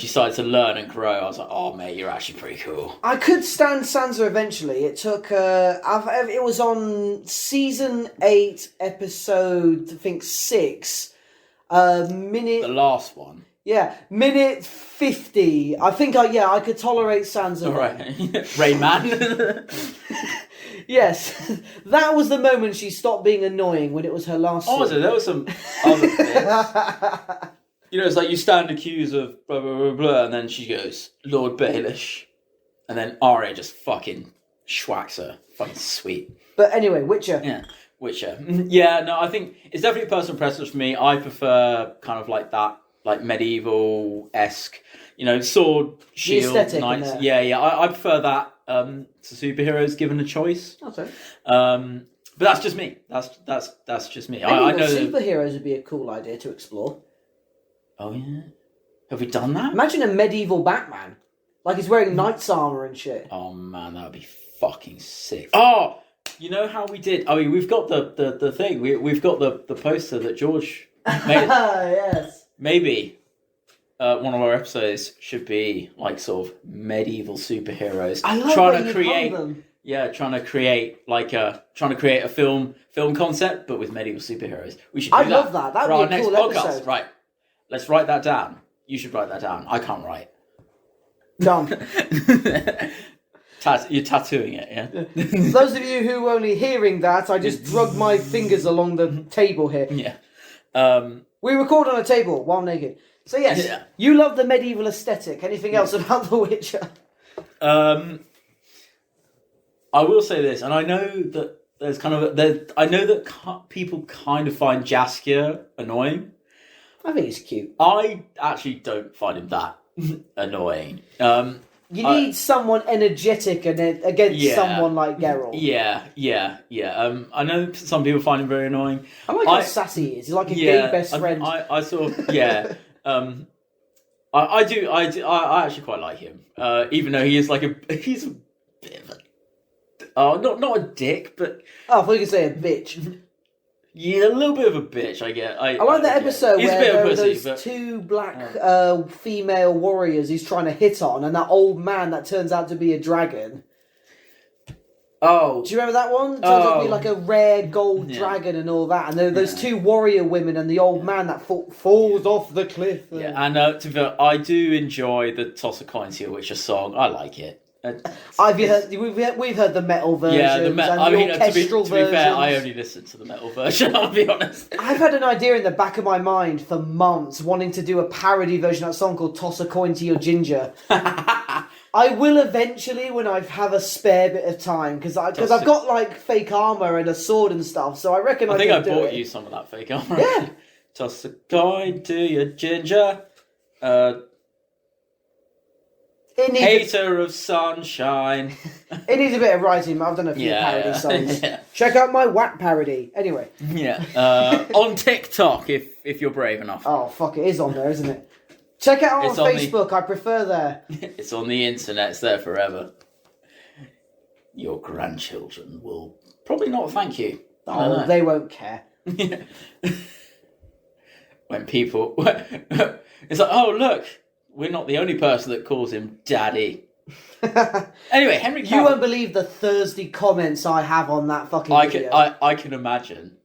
she started to learn and grow, I was like, oh mate, you're actually pretty cool. I could stand Sansa eventually. It took it was on season 8, episode I think 6, minute. The last one. Yeah, minute 50. I think I could tolerate Sansa. All right, Rain Man. Yes, that was the moment she stopped being annoying when it was her last. Oh, was it? There was some other bits. It's like you stand accused of blah blah blah blah, and then she goes, Lord Baelish, and then Arya just fucking schwacks her. Fucking sweet. But anyway, Witcher. Yeah, Witcher. Yeah, no, I think it's definitely a personal preference for me. I prefer kind of like that. Like medieval-esque, sword, shield, knights. Yeah. I prefer that to superheroes given a choice. Okay. But that's just me. That's just me. I know superheroes would be a cool idea to explore. Oh yeah, have we done that? Imagine a medieval Batman, like he's wearing knight's armor and shit. Oh man, that would be fucking sick. Oh, you know how we did? I mean, we've got the thing. We've got the poster that George made. Yes. Maybe one of our episodes should be like sort of medieval superheroes. I love trying to create them. Yeah, trying to create a film concept, but with medieval superheroes. We should. I love that. That would be a cool episode. Right, let's write that down. You should write that down. I can't write. Done. You're tattooing it, yeah? For those of you who are only hearing that, I just drug my fingers along the table here. Yeah. We record on a table while naked. So yes, You love the medieval aesthetic. Anything else about The Witcher? I will say this, and I know that there's I know that people kind of find Jaskier annoying. I think he's cute. I actually don't find him that annoying. You need someone energetic against someone like Geralt. Yeah. I know some people find him very annoying. I like how sassy he is. He's like a gay best friend. I sort of, yeah. I do. I actually quite like him. Even though he's a bit of a... not a dick, but... Oh, I thought you could say a bitch. Yeah, a little bit of a bitch, I get. I like that episode He's where a bit there of are a pussy, those but... two black female warriors he's trying to hit on, and that old man that turns out to be a dragon. Oh. Do you remember that one? It turns out to be like a rare gold dragon and all that. And there are those two warrior women and the old man that falls off the cliff. Yeah, and to be fair, I do enjoy the Toss a Coin to Your Witcher song. I like it. We've heard the metal versions and the orchestral to be fair, versions. I only listen to the metal version, I'll be honest. I've had an idea in the back of my mind for months, wanting to do a parody version of that song called Toss a Coin to Your Ginger. I will eventually when I have a spare bit of time, because I've got like fake armour and a sword and stuff, so I reckon I think I bought you some of that fake armour. Yeah. Toss a coin to your ginger. Hater of sunshine. It needs a bit of writing. I've done a few parody songs. Check out my WAP parody. Anyway. Yeah. On TikTok, if you're brave enough. Oh, fuck, it is on there, isn't it? Check it out on Facebook. I prefer there. It's on the internet. It's there forever. Your grandchildren will probably not thank you. Oh, they won't care. When people... It's like, oh, look... We're not the only person that calls him Daddy. Anyway, Henry Cavill... You won't believe the Thursday comments I have on that fucking video. I can imagine.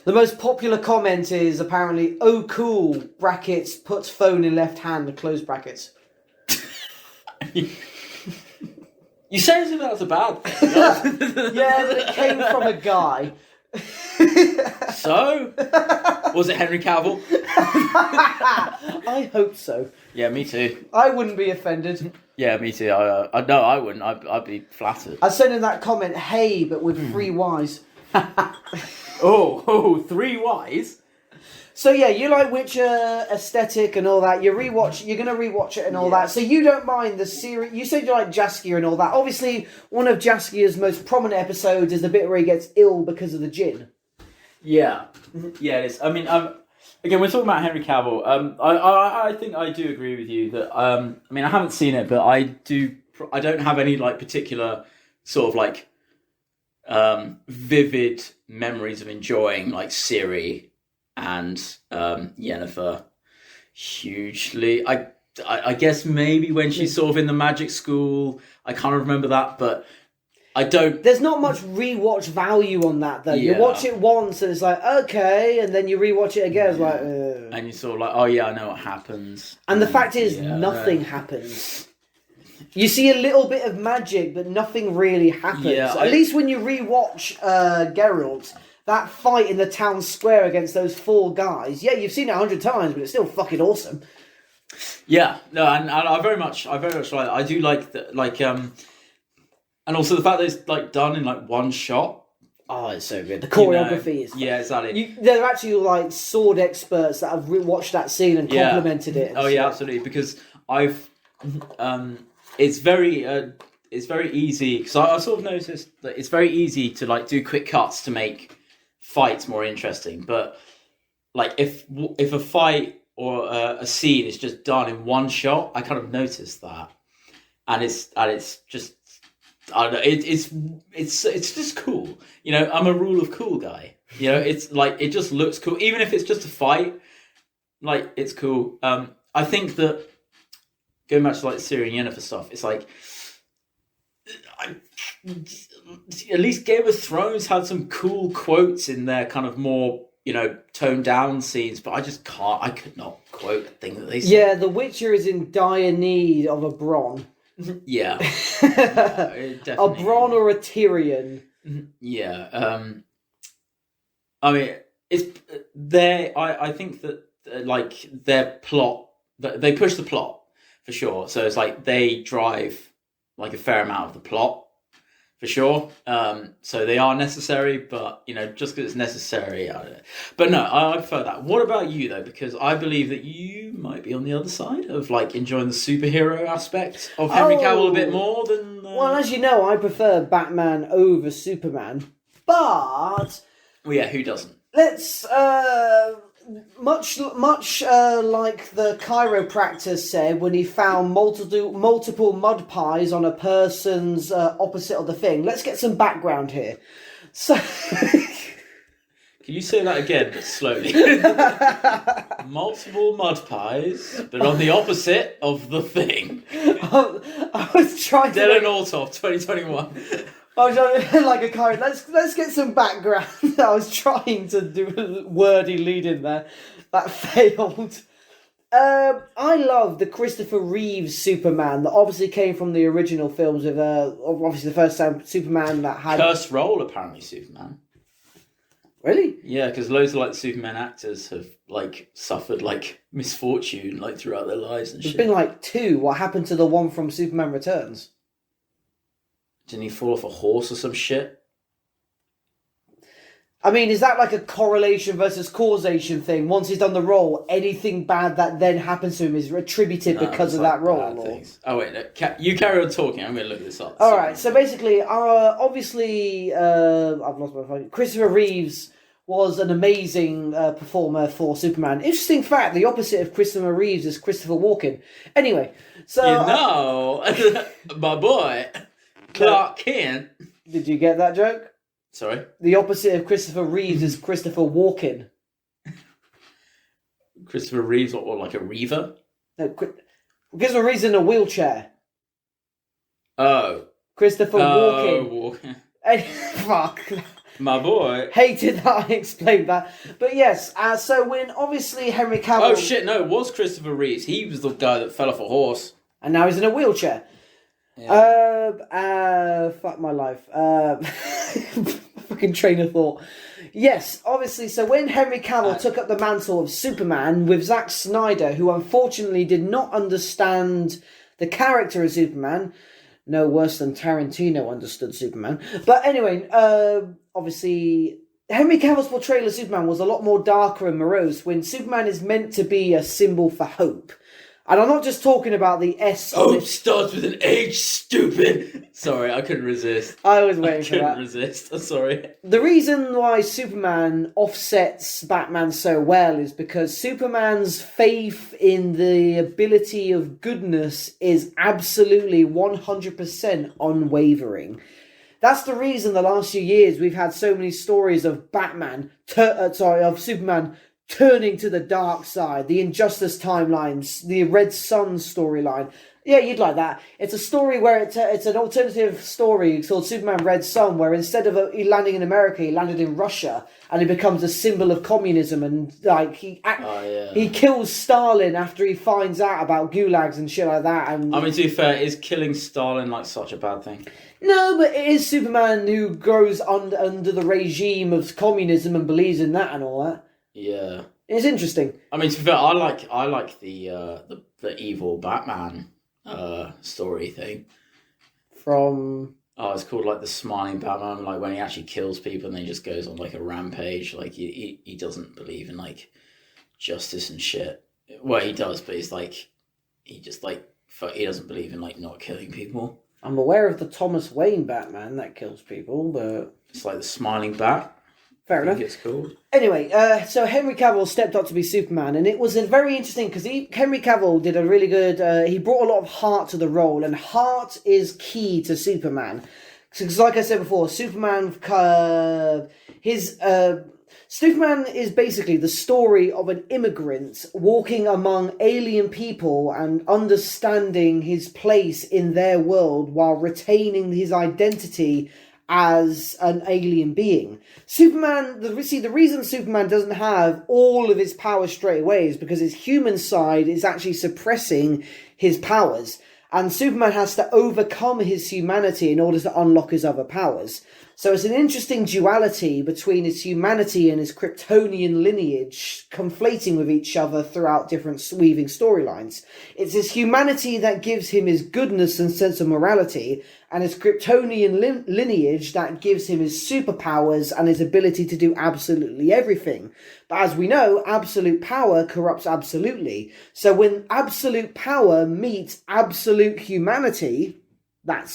The most popular comment is apparently, "Oh cool, brackets, puts phone in left hand, close brackets." You say as if that's a bad thing. Yeah, but it came from a guy. So? Was it Henry Cavill? I hope so. Yeah, me too. I wouldn't be offended. Yeah, me too. No, I wouldn't. I'd be flattered. I'd send in that comment, "Hey," but with 3 Ys. Oh, 3 Ys? So yeah, you like Witcher aesthetic and all that. You're gonna rewatch it and all that. So you don't mind the series. You said you like Jaskier and all that. Obviously, one of Jaskier's most prominent episodes is the bit where he gets ill because of the gin. Yeah, yeah, it is. I mean, again, we're talking about Henry Cavill. I think I do agree with you that. I mean, I haven't seen it, but I don't have any like particular sort of like vivid memories of enjoying like Ciri and Yennefer hugely. I guess maybe when she's sort of in the magic school, I kind of remember that, but I don't... There's not much rewatch value on that, though. Yeah. You watch it once and it's like, okay, and then you rewatch it again, it's like, ugh. And you're sort of like, oh yeah, I know what happens. And the fact is, nothing happens. You see a little bit of magic, but nothing really happens. Yeah, At least when you rewatch Geralt, that fight in the town square against those 4 guys, yeah, you've seen it 100 times, but it's still fucking awesome. Yeah, no, and I very much like it. I do like the, like, and also the fact that it's like done in like one shot. Oh, it's so good. The choreography is... Yeah, exactly. There are actually like sword experts that have watched that scene and complimented it. Oh yeah, absolutely. Because I've, it's very easy. Because I sort of noticed that it's very easy to like do quick cuts to make fights more interesting. But like if a fight or a scene is just done in one shot, I kind of noticed that, and it's just. I don't know, it's just cool. You know, I'm a rule of cool guy. You know, it's like, it just looks cool. Even if it's just a fight, like, it's cool. I think that, going back to like Ciri and Yennefer stuff, it's like, at least Game of Thrones had some cool quotes in their kind of more, you know, toned down scenes, but I could not quote a thing that they said. Yeah, The Witcher is in dire need of a Bronn. Yeah. A Bronn or a Tyrion. Yeah. I mean, it's I think that like their plot, they push the plot for sure. So it's like they drive like a fair amount of the plot for sure. So they are necessary, but you know, just because it's necessary, I don't know. But no, I prefer that. What about you though? Because I believe that you might be on the other side of like enjoying the superhero aspect of Henry Cavill a bit more than. Well, as you know, I prefer Batman over Superman, but. Well, yeah, who doesn't? Let's much like the chiropractor said when he found multiple mud pies on a person's opposite of the thing. Let's get some background here. So... Can you say that again, but slowly? Multiple mud pies, but on the opposite of the thing. I was trying to... Dylan Altoff, 2021. I was trying, like a kind. Let's get some background. I was trying to do a wordy lead in there. That failed. I love the Christopher Reeves Superman that obviously came from the original films with obviously the first time Superman that had... Cursed role, apparently, Superman. Really? Yeah, because loads of like Superman actors have like suffered like misfortune like throughout their lives and There's shit. been like 2. What happened to the one from Superman Returns? Didn't he fall off a horse or some shit? I mean, is that like a correlation versus causation thing? Once he's done the role, anything bad that then happens to him is attributed because of that role? Or... Oh wait, no, you carry on talking. I'm going to look this up. Alright, so basically, obviously, I've lost my phone. Christopher Reeves was an amazing performer for Superman. Interesting fact, the opposite of Christopher Reeves is Christopher Walken. Anyway, so... You know, my boy, Clark Kent. Did you get that joke? Sorry? The opposite of Christopher Reeves is Christopher Walken. Christopher Reeves, or like a reaver? No, Christopher Reeves in a wheelchair. Oh. Christopher Walken. Walken. Fuck. My boy. Hated that I explained that. But yes, so when obviously Henry Cavill... Oh shit, no, it was Christopher Reeves. He was the guy that fell off a horse. And now he's in a wheelchair. Yeah. Fuck my life. Fucking train of thought. Yes, obviously, so when Henry Cavill took up the mantle of Superman with Zack Snyder, who unfortunately did not understand the character of Superman, no worse than Tarantino understood Superman. But anyway, obviously, Henry Cavill's portrayal of Superman was a lot more darker and morose when Superman is meant to be a symbol for hope. And I'm not just talking about the S. Hope starts with an H, stupid. Sorry, I couldn't resist. I was waiting for that. I couldn't resist. I'm sorry. The reason why Superman offsets Batman so well is because Superman's faith in the ability of goodness is absolutely 100% unwavering. That's the reason the last few years we've had so many stories of of Superman turning to the dark side, the Injustice timelines, the Red Sun storyline. Yeah, you'd like that. It's a story where it's an alternative story called Superman Red Sun, where instead of he landing in America, he landed in Russia, and he becomes a symbol of communism. And like he kills Stalin after he finds out about gulags and shit like that. And I mean, to be fair, is killing Stalin like such a bad thing? No, but it is Superman who grows under the regime of communism and believes in that and all that. Yeah, it's interesting. I mean, to be fair, I like the evil Batman story thing from. Oh, it's called like the Smiling Batman. Like when he actually kills people and then he just goes on like a rampage. Like he doesn't believe in like justice and shit. Well, he does, but he's like he doesn't believe in like not killing people. I'm aware of the Thomas Wayne Batman that kills people, but it's like the Smiling Bat. Fair enough. It's called. Anyway, so Henry Cavill stepped up to be Superman, and it was very interesting because Henry Cavill did a really good. He brought a lot of heart to the role, and heart is key to Superman. Because, like I said before, Superman is basically the story of an immigrant walking among alien people and understanding his place in their world while retaining his identity as an alien being. Superman, the reason Superman doesn't have all of his powers straight away is because his human side is actually suppressing his powers. And Superman has to overcome his humanity in order to unlock his other powers. So it's an interesting duality between his humanity and his Kryptonian lineage conflating with each other throughout different weaving storylines. It's his humanity that gives him his goodness and sense of morality, and his Kryptonian lineage that gives him his superpowers and his ability to do absolutely everything. But as we know, absolute power corrupts absolutely. So when absolute power meets absolute humanity, that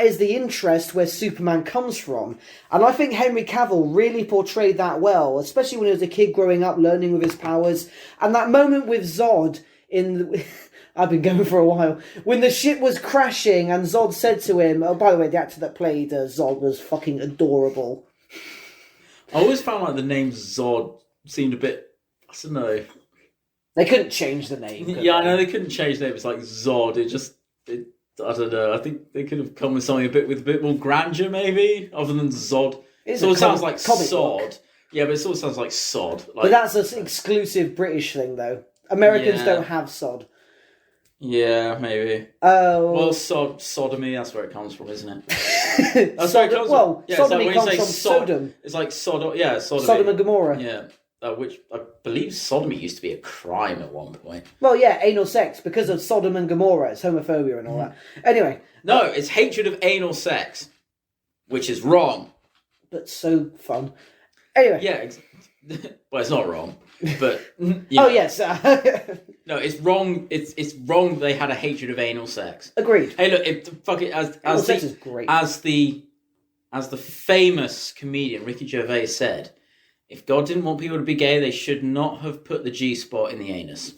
is the interest where Superman comes from. And I think Henry Cavill really portrayed that well, especially when he was a kid growing up, learning with his powers. And that moment with Zod I've been going for a while. When the ship was crashing and Zod said to him, oh, by the way, the actor that played Zod was fucking adorable. I always found like the name Zod seemed a bit, I don't know. They couldn't change the name. Yeah, I know they couldn't change the name. It's like Zod. I don't know. I think they could have come with something with a bit more grandeur, maybe, other than Zod. It sounds like Sod. Yeah, but it sort of sounds like Sod. Like, but that's an exclusive British thing, though. Americans don't have Sod. Yeah, maybe. Oh. Well, sodomy, that's where it comes from, isn't it? That's where it comes from. Yeah, sodomy like comes from Sodom. It's like sodomy. Sodom and Gomorrah. Yeah. Which I believe sodomy used to be a crime at one point. Well, yeah, anal sex, because of Sodom and Gomorrah. It's homophobia and all that. Anyway. No, it's hatred of anal sex, which is wrong. But so fun. Anyway. Yeah, well, it's not wrong, but... Oh, yes. No, it's wrong. It's wrong they had a hatred of anal sex. Agreed. Hey, look, anal sex is great. As the famous comedian Ricky Gervais said, if God didn't want people to be gay, they should not have put the G-spot in the anus.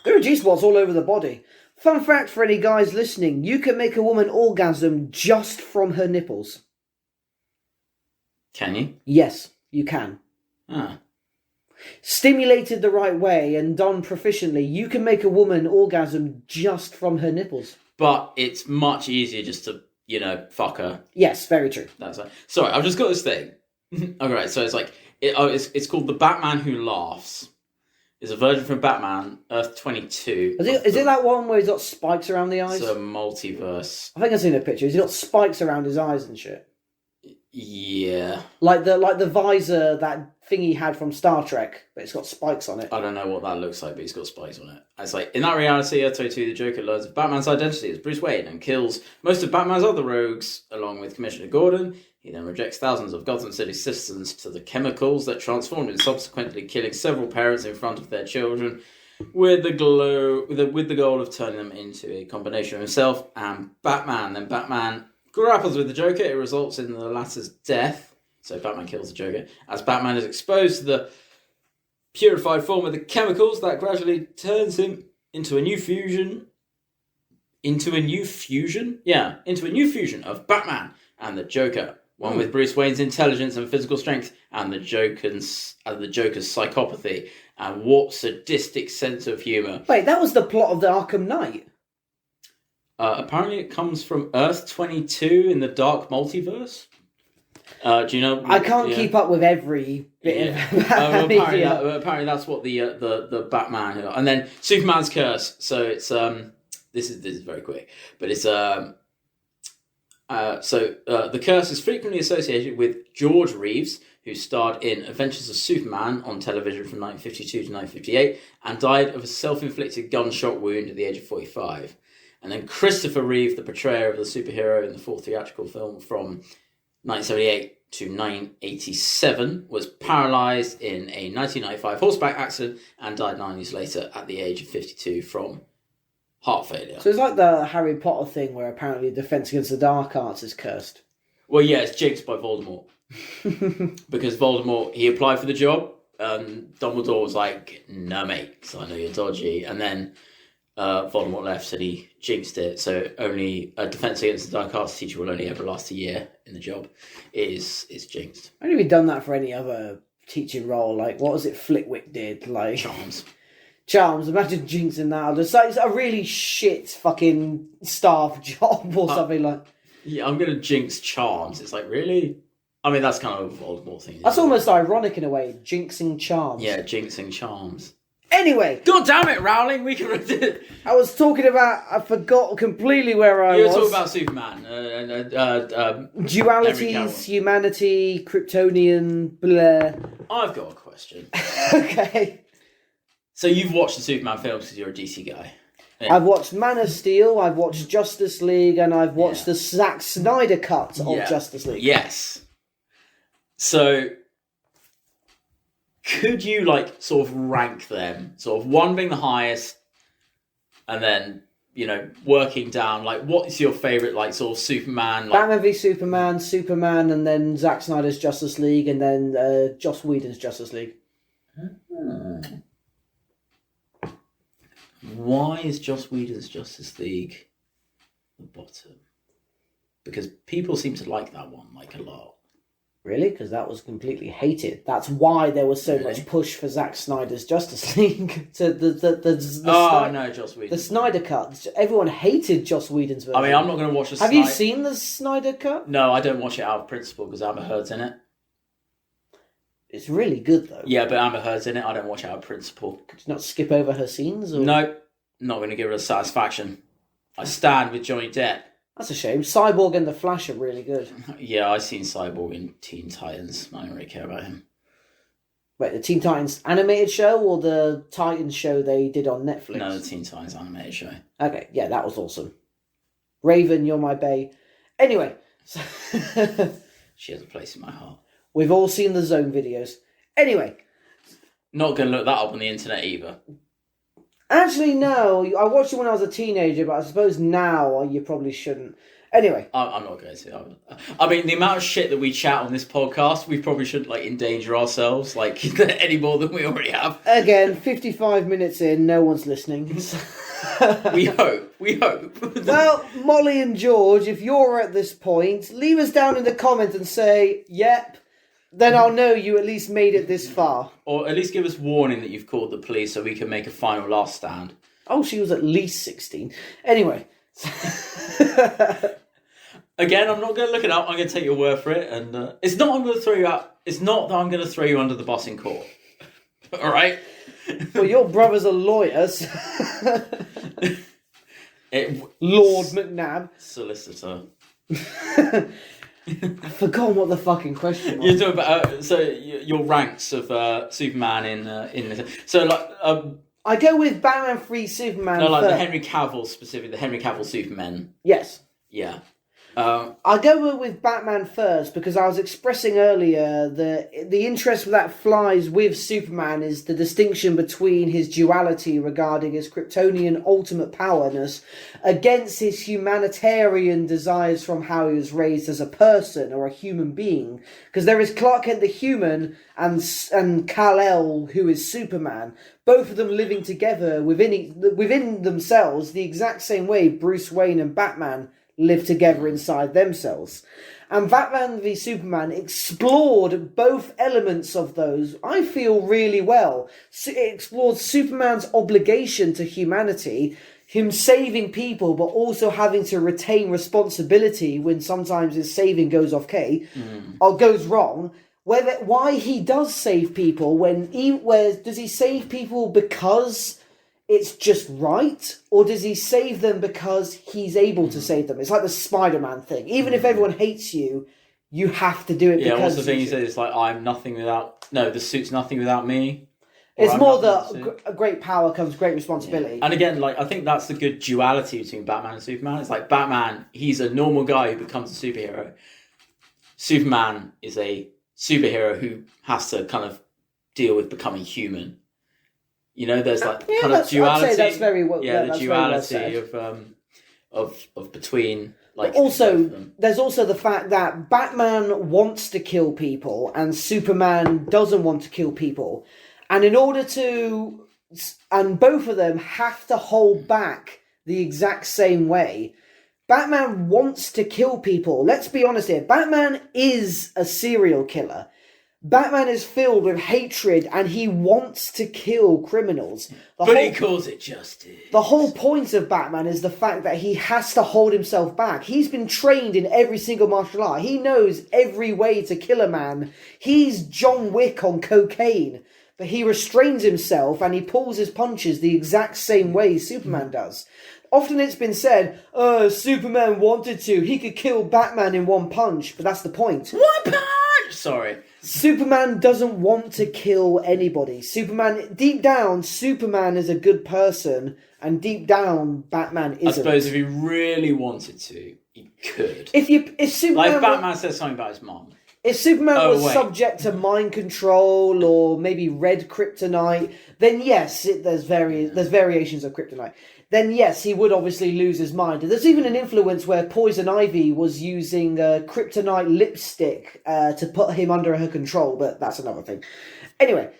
There are G-spots all over the body. Fun fact for any guys listening, you can make a woman orgasm just from her nipples. Can you? Yes, you can. Ah. Stimulated the right way and done proficiently, you can make a woman orgasm just from her nipples. But it's much easier just to, fuck her. Yes, very true. That's right. Sorry, I've just got this thing. Alright, so it's like it's called The Batman Who Laughs. It's a version from Batman, Earth 22. Is it that one where he's got spikes around the eyes? It's a multiverse. I think I've seen a picture. He's got spikes around his eyes and shit. Yeah. Like the visor, that thing he had from Star Trek, but it's got spikes on it. I don't know what that looks like, but he's got spikes on it. It's like, in that reality, Earth 22, the Joker learns of Batman's identity as Bruce Wayne and kills most of Batman's other rogues, along with Commissioner Gordon. He then rejects thousands of Gotham City citizens to the chemicals that transformed him, subsequently killing several parents in front of their children, with the goal of turning them into a combination of himself and Batman. Then Batman grapples with the Joker. It results in the latter's death. So Batman kills the Joker. As Batman is exposed to the purified form of the chemicals, that gradually turns him into a new fusion. Into a new fusion of Batman and the Joker. One with Bruce Wayne's intelligence and physical strength, and the Joker's psychopathy and warped sadistic sense of humour. Wait, that was the plot of the Arkham Knight. Apparently it comes from Earth 22 in the Dark Multiverse. Do you know? I can't keep up with every bit of apparently that's what the Batman... And then Superman's Curse. So it's... This is very quick. But it's... the curse is frequently associated with George Reeves, who starred in Adventures of Superman on television from 1952 to 1958 and died of a self-inflicted gunshot wound at the age of 45. And then Christopher Reeve, the portrayer of the superhero in the fourth theatrical film from 1978 to 1987, was paralysed in a 1995 horseback accident and died 9 years later at the age of 52 from heart failure. So it's like the Harry Potter thing where apparently Defense Against the Dark Arts is cursed. Well, yeah, it's jinxed by Voldemort. Because Voldemort, he applied for the job, and Dumbledore was like, "No, mate, because I know you're dodgy." And then Voldemort left, and he jinxed it. So only a Defense Against the Dark Arts teacher will only ever last a year in the job. Is jinxed. I don't think we've done that for any other teaching role. Like, what was it Flitwick did? Like Charms. Imagine jinxing that. It's a really shit fucking staff job or something like. Yeah, I'm gonna jinx Charms. It's like, really? I mean, that's kind of a Voldemort thing. That's almost ironic in a way. Jinxing Charms. Yeah, jinxing Charms. Anyway. God damn it, Rowling. We can. I was talking about. I forgot completely where I was. You were talking about Superman. Dualities, humanity, Kryptonian, blah. I've got a question. Okay. So you've watched the Superman films because you're a DC guy. Yeah. I've watched Man of Steel, I've watched Justice League, and I've watched the Zack Snyder cut of Justice League. Yes. So, could you, sort of rank them? Sort of one being the highest, and then, working down, what is your favourite, sort of Superman? Batman v Superman, and then Zack Snyder's Justice League, and then Joss Whedon's Justice League. Why is Joss Whedon's Justice League the bottom? Because people seem to like that one a lot. Really? Because that was completely hated. That's why there was so much push for Zack Snyder's Justice League. To Joss Whedon. The Snyder Cut. Everyone hated Joss Whedon's version. I mean, I'm not going to watch Have you seen the Snyder Cut? No, I don't watch it out of principle because Amber Heard's in it. It's really good, though. Yeah, but Amber Heard's in it. I don't watch it out of principle. Could you not skip over her scenes? Or? No, not going to give her the satisfaction. I stand with Johnny Depp. That's a shame. Cyborg and The Flash are really good. Yeah, I've seen Cyborg in Teen Titans. I don't really care about him. Wait, the Teen Titans animated show or the Titans show they did on Netflix? No, the Teen Titans animated show. Okay, yeah, that was awesome. Raven, you're my bae. Anyway. She has a place in my heart. We've all seen the Zone videos. Anyway. Not going to look that up on the internet either. Actually, no. I watched it when I was a teenager, but I suppose now you probably shouldn't. Anyway. I'm not going to. I mean, the amount of shit that we chat on this podcast, we probably shouldn't endanger ourselves any more than we already have. Again, 55 minutes in, no one's listening. We hope. Well, Molly and George, if you're at this point, leave us down in the comments and say, yep. Then I'll know you at least made it this far. Or at least give us warning that you've called the police so we can make a final last stand. Oh, she was at least 16. Anyway. Again, I'm not going to look it up. I'm going to take your word for it. And it's not I'm going to throw you out. It's not that I'm going to throw you under the bus in court. All right? Well, your brother's a lawyer. Lord McNabb. Solicitor. I've forgotten what the fucking question was. You're talking about your ranks of Superman in this. So I go with Batman v Superman. No, first. the Henry Cavill specifically, the Henry Cavill Superman. Yes. Yeah. I'll go with Batman first because I was expressing earlier the interest that flies with Superman is the distinction between his duality regarding his Kryptonian ultimate powerness against his humanitarian desires from how he was raised as a person or a human being. Because there is Clark Kent the human and Kal-El who is Superman. Both of them living together within themselves the exact same way Bruce Wayne and Batman live together inside themselves. And Batman v Superman explored both elements of those, I feel, really well. It explored Superman's obligation to humanity, him saving people, but also having to retain responsibility when sometimes his saving goes or goes wrong. Why he does save people does he save people because it's just right, or does he save them because he's able to save them? It's like the Spider-Man thing. Even if everyone hates you, you have to do it. Yeah, because what's the thing he says? It's I'm nothing without. No, the suit's nothing without me. It's more a great power comes great responsibility. Yeah. And again, I think that's the good duality between Batman and Superman. It's Batman, he's a normal guy who becomes a superhero. Superman is a superhero who has to kind of deal with becoming human. There's kind of duality. I'd say that's very well. Yeah, the duality of between. There's also the fact that Batman wants to kill people and Superman doesn't want to kill people, and both of them have to hold back the exact same way. Batman wants to kill people. Let's be honest here. Batman is a serial killer. Batman is filled with hatred and he wants to kill criminals. He calls it justice. The whole point of Batman is the fact that he has to hold himself back. He's been trained in every single martial art. He knows every way to kill a man. He's John Wick on cocaine. But he restrains himself and he pulls his punches the exact same way Superman does. Often it's been said, Superman wanted to. He could kill Batman in one punch. But that's the point. One punch! Sorry. Superman doesn't want to kill anybody. Deep down, Superman is a good person, and deep down, Batman isn't. I suppose if he really wanted to, he could. If Superman Batman says something about his mom. If Superman was subject to mind control or maybe red kryptonite, then yes, there's variations of kryptonite. Then yes, he would obviously lose his mind. There's even an influence where Poison Ivy was using kryptonite lipstick to put him under her control, but that's another thing. Anyway,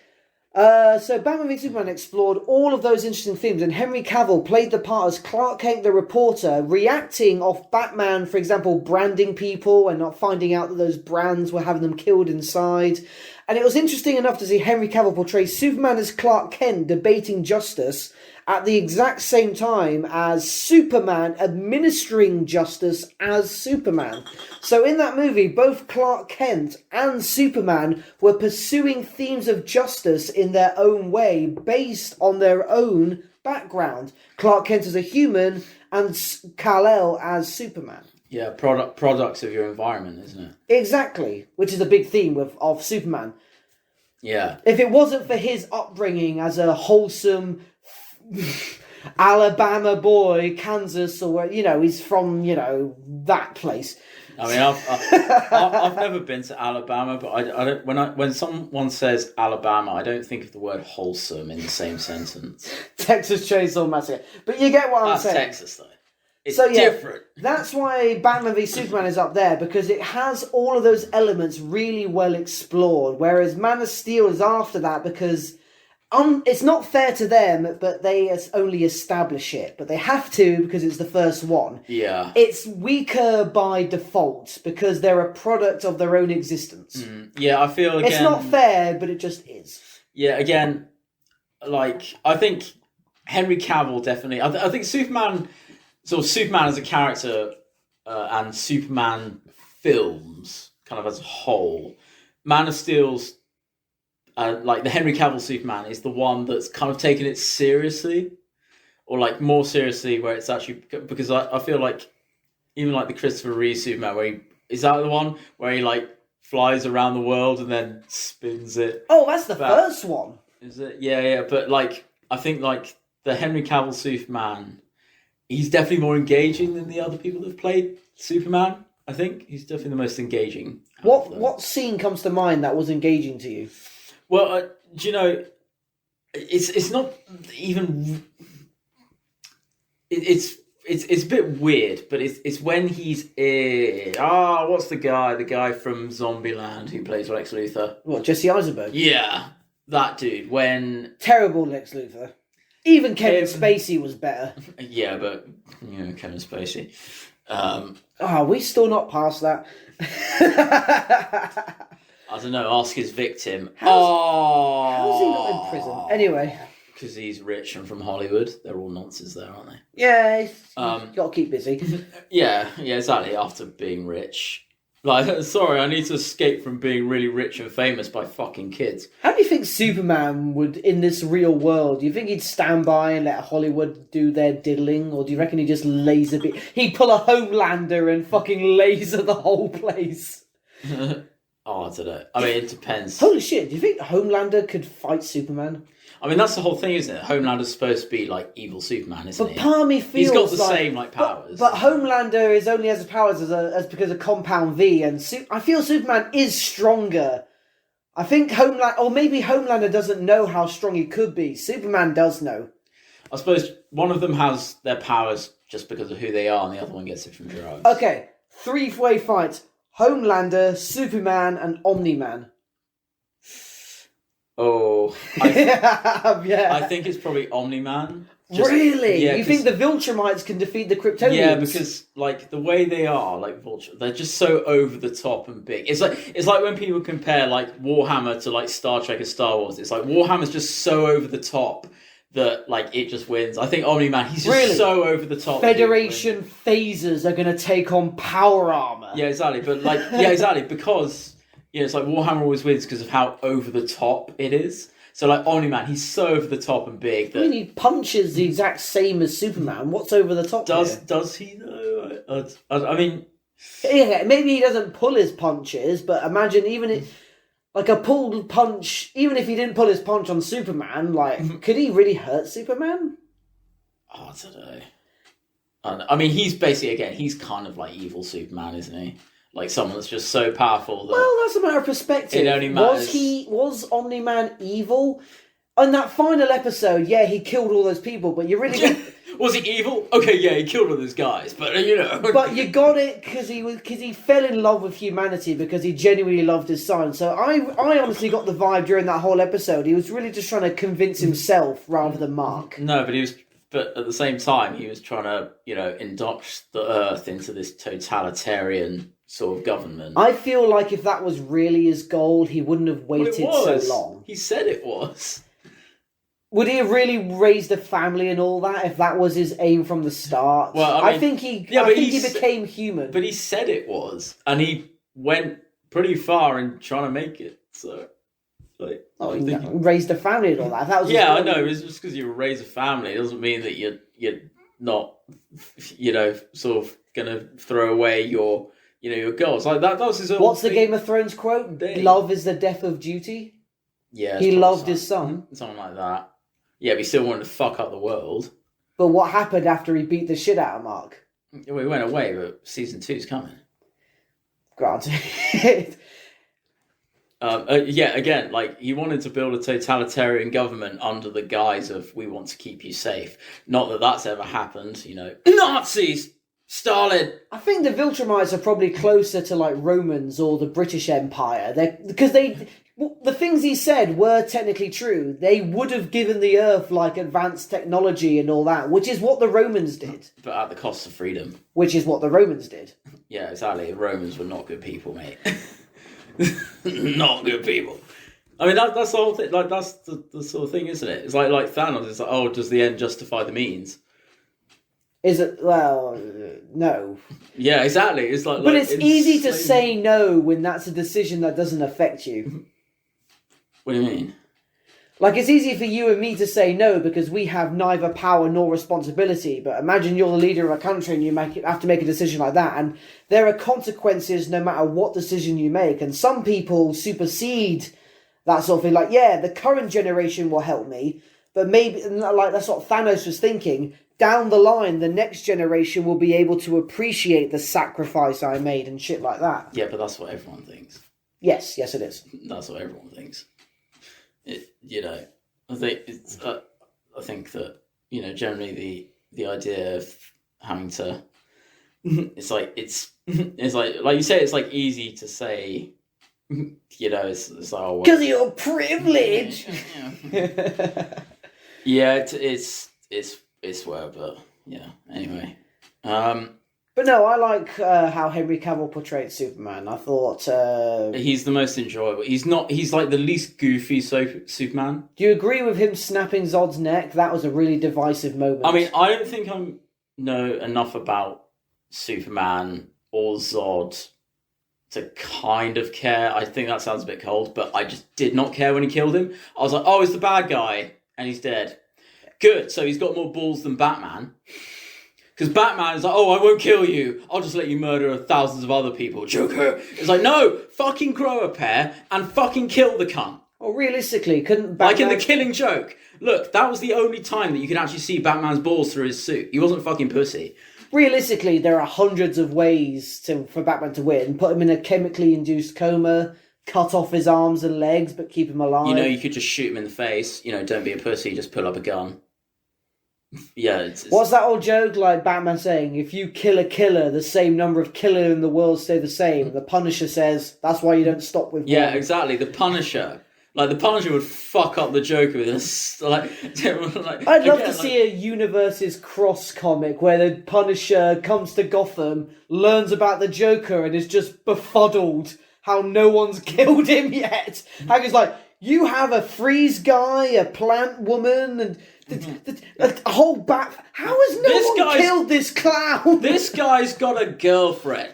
So Batman v Superman explored all of those interesting themes, and Henry Cavill played the part as Clark Kent the reporter, reacting off Batman, for example, branding people and not finding out that those brands were having them killed inside. And it was interesting enough to see Henry Cavill portray Superman as Clark Kent debating justice at the exact same time as Superman administering justice as Superman. So in that movie, both Clark Kent and Superman were pursuing themes of justice in their own way, based on their own background. Clark Kent as a human and Kal-El as Superman. Yeah, products of your environment, isn't it? Exactly, which is a big theme of Superman. Yeah. If it wasn't for his upbringing as a wholesome Alabama boy, Kansas, or he's from that place. I mean, I've never been to Alabama, but I don't. When someone says Alabama, I don't think of the word wholesome in the same sentence. Texas Chainsaw Massacre, but you get what I'm saying. That's Texas, though. It's different. That's why Batman v Superman is up there, because it has all of those elements really well explored. Whereas Man of Steel is after that because. It's not fair to them, but they only establish it. But they have to because it's the first one. Yeah. It's weaker by default because they're a product of their own existence. Yeah, I feel again... It's not fair, but it just is. Yeah, again, I think Henry Cavill definitely... I think Superman... So Superman as a character and Superman films, kind of as a whole, Man of Steel's... the Henry Cavill Superman is the one that's kind of taken it seriously, or more seriously, where it's actually because I feel like even the Christopher Reeve Superman, is that the one where he flies around the world and then spins it. Oh, that's the first one. Is it? Yeah. But I think the Henry Cavill Superman, he's definitely more engaging than the other people that've played Superman. I think he's definitely the most engaging. What scene comes to mind that was engaging to you? Well, do you know, it's not even... It's a bit weird, but it's when he's in... what's the guy from Zombieland who plays Lex Luthor? What, Jesse Eisenberg? Yeah, that dude, when... Terrible Lex Luthor. Even Kevin Spacey was better. Yeah, but, Kevin Spacey. We still not past that. I don't know, ask his victim. How's he not in prison? Anyway. Because he's rich and from Hollywood. They're all nonsense there, aren't they? Yeah, you've got to keep busy. Yeah, exactly, after being rich. Sorry, I need to escape from being really rich and famous by fucking kids. How do you think Superman would, in this real world, do you think he'd stand by and let Hollywood do their diddling? Or do you reckon he'd just laser he'd pull a Homelander and fucking laser the whole place? I don't know. I mean, it depends. Holy shit, do you think Homelander could fight Superman? I mean, that's the whole thing, isn't it? Homelander's supposed to be evil Superman, isn't he? But part of me feels he's got the same powers. But Homelander is only has powers as because of Compound V, and I feel Superman is stronger. I think maybe Homelander doesn't know how strong he could be. Superman does know. I suppose one of them has their powers just because of who they are, and the other one gets it from drugs. Okay, 3-way fight. Homelander, Superman, and Omni-Man. Oh. Yeah. I think it's probably Omni-Man. Really? Yeah, you think the Viltrumites can defeat the Kryptonians? Yeah, because the way they are, Vulture, they're just so over the top and big. It's like when people compare Warhammer to Star Trek and Star Wars. It's Warhammer's just so over the top that it just wins. I think Omni-Man, he's just so over the top. Federation phasers are going to take on power armor. Yeah, exactly. But exactly, because it's Warhammer always wins because of how over the top it is. So Omni-Man, he's so over the top and big that... I mean, he punches the exact same as Superman. What's over the top Does he though? I mean... Yeah, maybe he doesn't pull his punches, but imagine even if... a pulled punch, even if he didn't pull his punch on Superman, could he really hurt Superman? I don't know. I mean, he's basically, again, he's kind of evil Superman, isn't he? Someone that's just so powerful that... Well, that's a matter of perspective. It only matters... Was Omni-Man evil? On that final episode, yeah, he killed all those people, but you really... Was he evil? Okay, yeah, he killed all those guys, but But you got it because he fell in love with humanity because he genuinely loved his son. So I honestly got the vibe during that whole episode. He was really just trying to convince himself rather than Mark. No, but at the same time, he was trying to, induct the Earth into this totalitarian sort of government. I feel like if that was really his goal, he wouldn't have waited so long. He said it was. Would he have really raised a family and all that if that was his aim from the start? Well, I think he became human. But he said it was, and he went pretty far in trying to make it. So, he raised a family and all that. That was I know. It's just because you raise a family doesn't mean that you're not, sort of gonna throw away your goals. Like that was his. What's the Game of Thrones quote? Love is the death of duty. Yeah, he loved his son. Something like that. Yeah, but he still wanted to fuck up the world. But what happened after he beat the shit out of Mark? Well, he went away, but season 2's coming. Granted. Again, he wanted to build a totalitarian government under the guise of we want to keep you safe. Not that that's ever happened, Nazis! Stalin! I think the Viltrumites are probably closer to Romans or the British Empire. Because the things he said were technically true. They would have given the Earth advanced technology and all that, which is what the Romans did. But at the cost of freedom. Which is what the Romans did. Yeah, exactly. The Romans were not good people, mate. Not good people. I mean, that's the whole thing. That's the sort of thing, isn't it? It's like Thanos. It's does the end justify the means? Is it? Well, no. Yeah, exactly. It's but it's easy to say no when that's a decision that doesn't affect you. What do you mean? It's easy for you and me to say no because we have neither power nor responsibility. But imagine you're the leader of a country and you have to make a decision like that. And there are consequences no matter what decision you make. And some people supersede that sort of thing. The current generation will help me. But maybe, that's what Thanos was thinking. Down the line, the next generation will be able to appreciate the sacrifice I made and shit like that. Yeah, but that's what everyone thinks. Yes, it is. That's what everyone thinks. I think that generally the idea of having to, it's like you say, it's easy to say, it's like because of your privilege. Yeah, it's where, but yeah. Anyway, But no, I like how Henry Cavill portrayed Superman. I thought he's the most enjoyable. He's the least goofy Superman. Do you agree with him snapping Zod's neck? That was a really divisive moment. I mean, I don't think I know enough about Superman or Zod to kind of care. I think that sounds a bit cold, but I just did not care when he killed him. I was like, oh, he's the bad guy, and he's dead. Good, so he's got more balls than Batman. Because Batman is like, oh, I won't kill you. I'll just let you murder thousands of other people. Joker. It's like, no, fucking grow a pair and fucking kill the cunt. Well, realistically, couldn't Batman... Like in The Killing Joke. Look, that was the only time that you could actually see Batman's balls through his suit. He wasn't fucking pussy. Realistically, there are hundreds of ways for Batman to win. Put him in a chemically induced coma, cut off his arms and legs, but keep him alive. You could just shoot him in the face. Don't be a pussy, just pull up a gun. Yeah, it's... What's that old joke like Batman saying? If you kill a killer, the same number of killers in the world stay the same. The Punisher says that's why you don't stop with Yeah, one. exactly. The Punisher. The Punisher would fuck up the Joker with this. I'd love to see a Universes Cross comic where the Punisher comes to Gotham, learns about the Joker, and is just befuddled how no one's killed him yet. How he's like, you have a freeze guy, a plant woman, and a whole bat. How has no one killed this clown? This guy's got a girlfriend.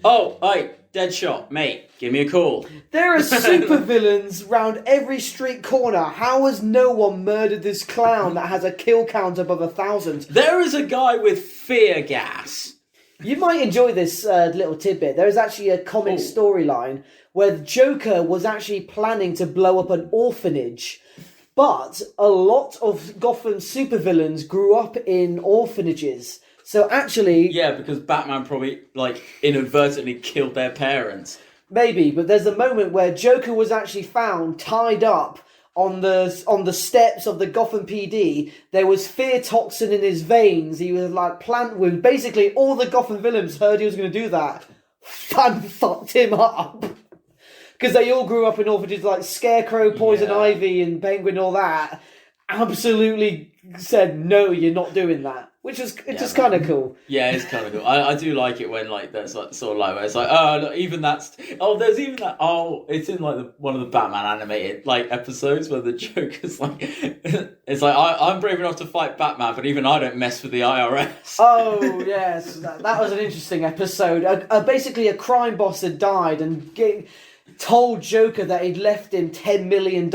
Oh, hey, Deadshot, mate, give me a call. There are supervillains round every street corner. How has no one murdered this clown that has a kill count above 1,000? There is a guy with fear gas. You might enjoy this little tidbit. There is actually a comic storyline where the Joker was actually planning to blow up an orphanage, but a lot of Gotham supervillains grew up in orphanages. So actually... Yeah, because Batman probably, inadvertently killed their parents. Maybe, but there's a moment where Joker was actually found tied up on the steps of the Gotham PD, there was fear toxin in his veins. He was like plant wound. Basically, all the Gotham villains heard he was going to do that. Fucked him up. Because they all grew up in orphanages like Scarecrow, Poison Ivy, and Penguin, all that. Absolutely said, no, you're not doing that. Which is just kind of cool. Yeah, it's kind of cool. I do like it when like there's like sort of like where it's like, oh, look, even that's there's even that. Oh, it's in like one of the Batman animated like episodes where the Joker's like, it's like I'm brave enough to fight Batman, but even I don't mess with the IRS. Oh yes, that was an interesting episode. Basically, a crime boss had died and told Joker that he'd left him $10 million.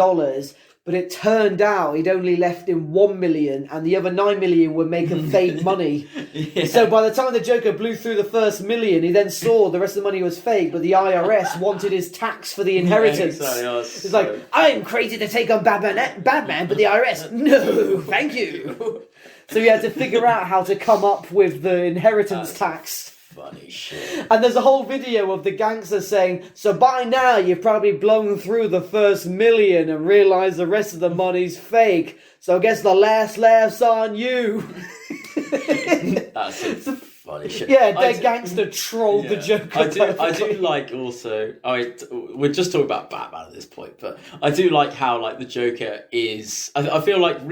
But it turned out he'd only left him $1 million, and the other $9 million were making fake money. Yeah. So by the time the Joker blew through the first $1 million, he then saw the rest of the money was fake, but the IRS wanted his tax for the inheritance. Yeah, exactly. It's like, I'm crazy to take on Batman, but the IRS, no, thank you. So he had to figure out how to come up with the inheritance tax. Funny shit. And there's a whole video of the gangster saying, so by now you've probably blown through the first $1 million and realised the rest of the money's fake. So I guess the last laugh's on you. That's some funny shit. Yeah, the gangster trolled the Joker. I do like also. We're just talking about Batman at this point, but I do like how like the Joker is. I feel like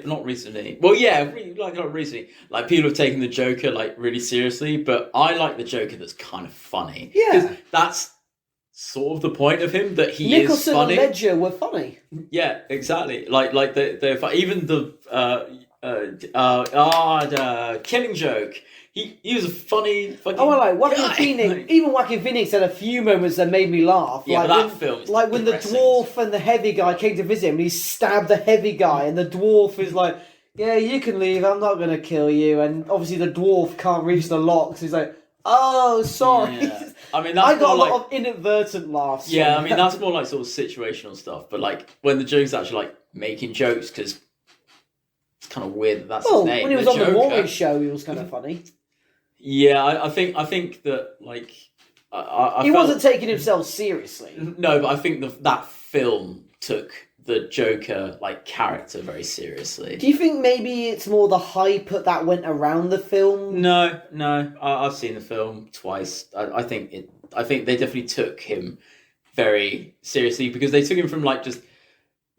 not recently. Well, yeah, not recently. Like people have taken the Joker like really seriously, but I like the Joker that's kind of funny. Yeah, that's sort of the point of him, that he Nicholson is funny. And Ledger were funny. Yeah, exactly. Like they're even the Killing Joke. He was a funny fucking Joaquin Phoenix. Even Joaquin Phoenix had a few moments that made me laugh. Yeah, like but that film is like when the dwarf and the heavy guy came to visit him, and he stabbed the heavy guy, and the dwarf is like, "Yeah, you can leave. I'm not going to kill you." And obviously, the dwarf can't reach the locks. He's like, "Oh, sorry." Yeah. I mean, that's I got a more lot of inadvertent laughs. Yeah, I mean, that's more like sort of situational stuff. But like when the Joker's actually like making jokes, because it's kind of weird that that's his name. When he was on the Warrior show, he was kind of funny. Yeah, I think that like he wasn't taking himself seriously. No, but I think that film took the Joker like character very seriously. Do you think maybe it's more the hype that went around the film? No, I've seen the film twice. I think they definitely took him very seriously, because they took him from like just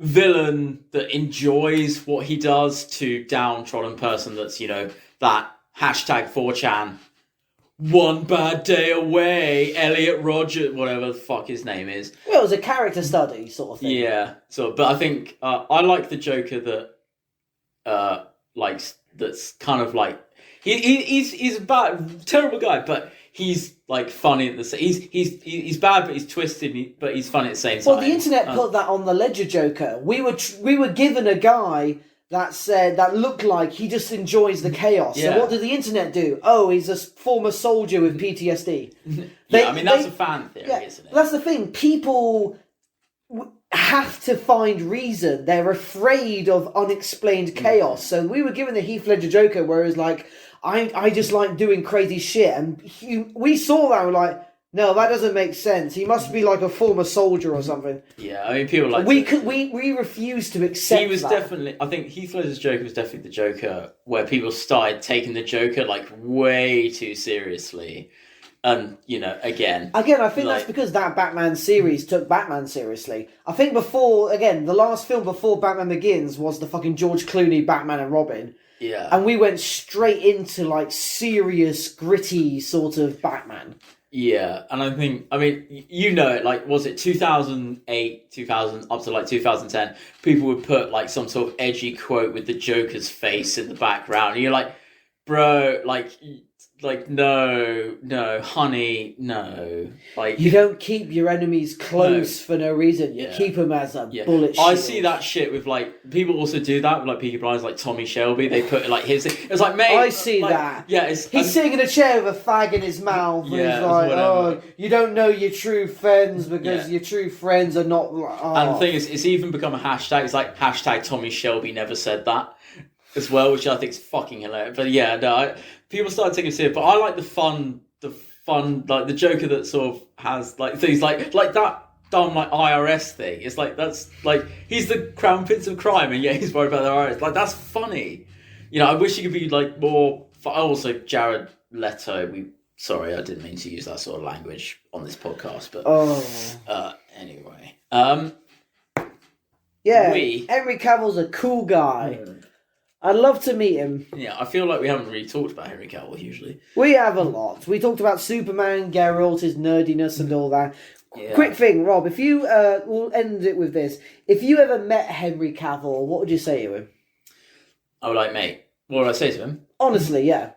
villain that enjoys what he does to downtrodden person that's, you know, that hashtag 4chan, one bad day away, Elliot Rogers, whatever the fuck his name is. Well, it was a character study sort of thing. Yeah, but I think I like the Joker that that's kind of like he's a bad, terrible guy, but he's like funny at the same. He's bad, but he's twisted, but he's funny at the same time. Well, the internet put that on the Ledger Joker. We were given a guy that looked like he just enjoys the chaos. Yeah. So what did the internet do? Oh, he's a former soldier with PTSD. That's a fan theory, isn't it? That's the thing. People have to find reason. They're afraid of unexplained chaos. So we were given the Heath Ledger Joker, where it was like, I just like doing crazy shit. And we saw that, and we're like, no, that doesn't make sense. He must be like a former soldier or something. Yeah, I mean, people like we refused to accept. He was definitely. I think Heath Ledger's Joker was definitely the Joker where people started taking the Joker like way too seriously, and you know, again, I think that's because that Batman series took Batman seriously. I think the last film before Batman Begins was the fucking George Clooney Batman and Robin. Yeah, and we went straight into like serious, gritty sort of Batman. Yeah, and I mean, you know it, like, was it 2008, 2000, up to like 2010, people would put like some sort of edgy quote with the Joker's face in the background, and you're like, bro, like no, honey, no. Like, you don't keep your enemies close for no reason. You keep them as a bullet shield. I see that shit with like, people also do that with like Peaky Blinders, like Tommy Shelby. They put like it's like, mate. I see like, that. Yeah, he's sitting in a chair with a fag in his mouth. Yeah, and he's like, whatever. you don't know your true friends because your true friends are not. Oh. And the thing is, it's even become a hashtag. It's like hashtag Tommy Shelby never said that as well, which I think is fucking hilarious. But yeah, no, people started taking it serious. But I like the fun, like the Joker that sort of has like things like that dumb like IRS thing. It's like that's like he's the crown prince of crime, and yet he's worried about the IRS. Like that's funny. You know, I wish he could be like more. Also, Jared Leto. Sorry, I didn't mean to use that sort of language on this podcast, but anyway. Yeah, Henry Cavill's a cool guy. I'd love to meet him. Yeah, I feel like we haven't really talked about Henry Cavill hugely. We have a lot. We talked about Superman, Geralt, his nerdiness and all that. Yeah. Quick thing, Rob, if you, we'll end it with this. If you ever met Henry Cavill, what would you say to him? I would like, mate, what would I say to him? Honestly, yeah.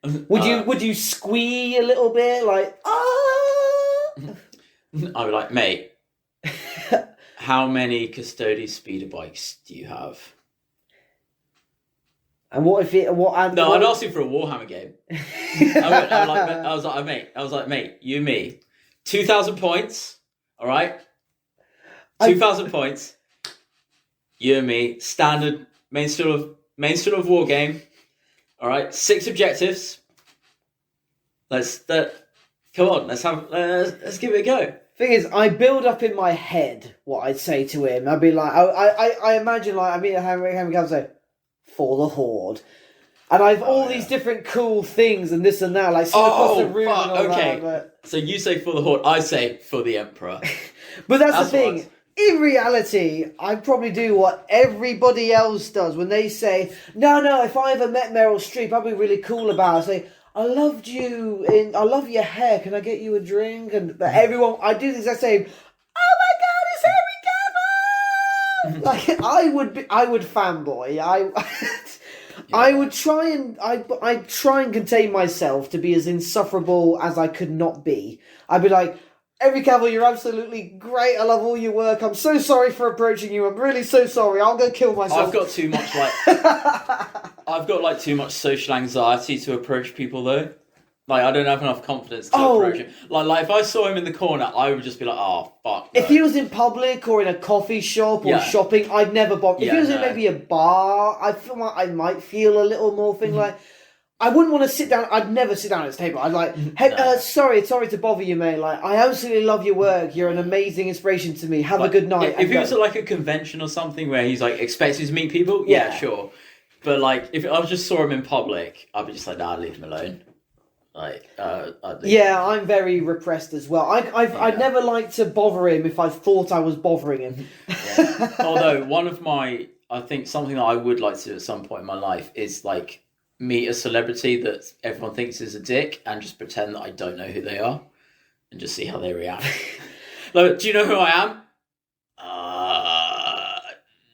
Would you squee a little bit, like, I would like, mate, how many Custody speeder bikes do you have? And what if it? I'd ask you for a Warhammer game. I was like, mate, you and me, 2,000 points, all right? 2,000 points, you and me, standard mainstream of war game, all right? 6 objectives. Let's give it a go. Thing is, I build up in my head what I'd say to him. I'd be like, I imagine like I meet Henry Cavill say, for the Horde. And I've all these different cool things and this and that, like across the room and all that. But... So you say for the Horde, I say for the Emperor. But that's the thing. In reality, I probably do what everybody else does when they say, no, if I ever met Meryl Streep, I'd be really cool about it. I say, I love your hair, can I get you a drink? And everyone, I do the exact same, oh my God, it's Henry Cavill! Like, I would fanboy. I would try and I'd try and contain myself to be as insufferable as I could not be. I'd be like, Henry Cavill, you're absolutely great. I love all your work. I'm so sorry for approaching you. I'm really so sorry. I'll go kill myself. I've got too much social anxiety to approach people though. Like I don't have enough confidence to approach him. Like if I saw him in the corner, I would just be like, oh fuck. No. If he was in public or in a coffee shop or shopping, I'd never bother. If he was in maybe a bar, I feel like I might feel a little more thing like. I wouldn't want to sit down. I'd never sit down at his table. I'd like, hey, sorry to bother you, mate. Like, I absolutely love your work. You're an amazing inspiration to me. Have a good night. If he was at like a convention or something where he's like expected to meet people, yeah, sure. But like, if I just saw him in public, I'd be just like, nah, leave him alone. Like, I'm very repressed as well. I'd never liked to bother him if I thought I was bothering him. Yeah. Although I think something that I would like to do at some point in my life is like. Meet a celebrity that everyone thinks is a dick and just pretend that I don't know who they are and just see how they react. Like, do you know who I am?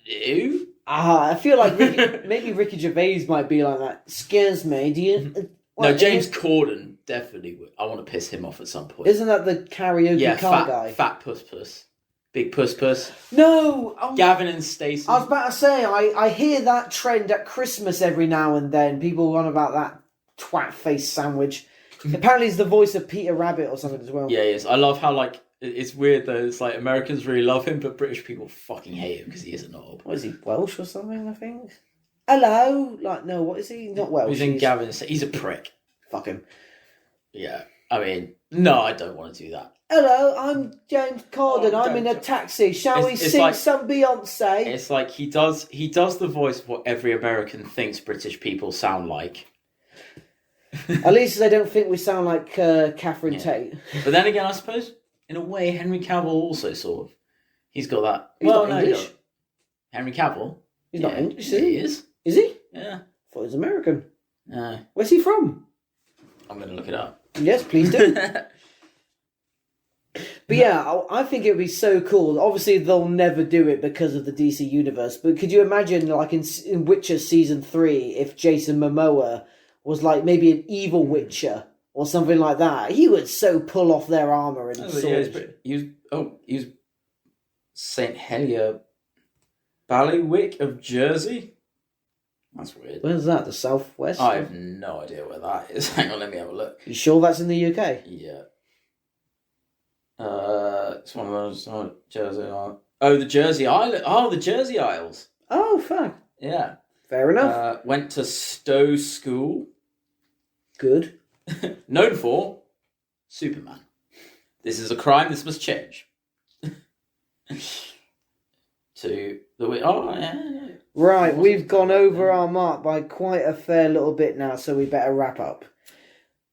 You? I feel like maybe Ricky Gervais might be like that. Excuse me, do you... No, James Corden definitely would. I want to piss him off at some point. Isn't that the karaoke car guy? Fat puss. Big puss. No! Gavin and Stacey. I was about to say, I hear that trend at Christmas every now and then. People run about that twat face sandwich. Apparently he's the voice of Peter Rabbit or something as well. Yeah, he is. I love how, like, it's weird though. It's like Americans really love him, but British people fucking hate him because he is a knob. What is he, Welsh or something, I think? Hello? Like, no, what is he? Not Welsh. He's in Gavin. He's a prick. Fuck him. Yeah. I mean, no, I don't want to do that. Hello, I'm James Corden. I'm in a taxi. Shall we sing some Beyonce? It's like he does the voice of what every American thinks British people sound like. At least they don't think we sound like Catherine Tate. But then again, I suppose, in a way, Henry Cavill also sort of. He's got that. He's not English. Henry Cavill? He's not English, is he? He is. Is he? Yeah. I thought he was American. No. Where's he from? I'm going to look it up. Yes, please do. But yeah, I think it would be so cool. Obviously, they'll never do it because of the DC universe. But could you imagine, like in Witcher Season 3, if Jason Momoa was like maybe an evil Witcher or something like that? He would so pull off their armour and swords. He was St. Helier Ballywick of Jersey? That's weird. Where's that? The southwest? I have no idea where that is. Hang on, let me have a look. You sure that's in the UK? Yeah. It's one of those Jersey Isles. Oh, the Jersey Island. Oh, the Jersey Isles. Oh, fuck. Yeah. Fair enough. Went to Stowe School. Good. Known for Superman. This is a crime. This must change. to the yeah. Right, we've gone over our mark by quite a fair little bit now, so we better wrap up.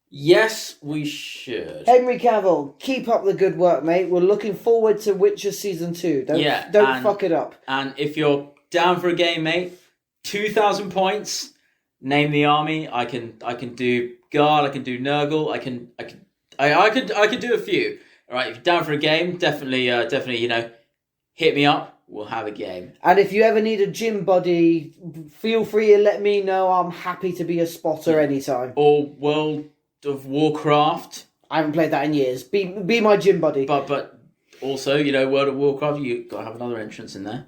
Yes, we should. Henry Cavill, keep up the good work, mate. We're looking forward to Witcher Season 2. Don't fuck it up. And if you're down for a game, mate, 2,000 points, name the army. I can do Guard, I can do Nurgle, I could do a few. Alright, if you're down for a game, definitely, hit me up. We'll have a game. And if you ever need a gym buddy, feel free to let me know. I'm happy to be a spotter anytime. Or World of Warcraft. I haven't played that in years. Be my gym buddy. But also, World of Warcraft, you've got to have another entrance in there.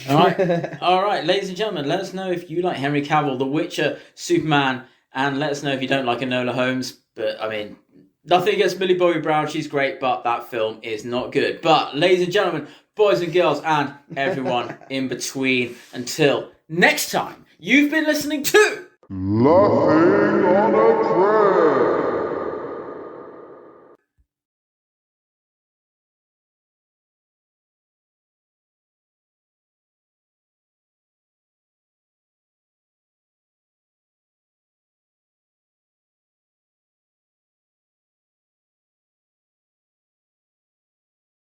All right, ladies and gentlemen, let us know if you like Henry Cavill, The Witcher, Superman, and let us know if you don't like Enola Holmes. But, I mean, nothing against Millie Bobby Brown. She's great, but that film is not good. But, ladies and gentlemen, boys and girls, and everyone in between, until next time, you've been listening to Laughing on a Prayer.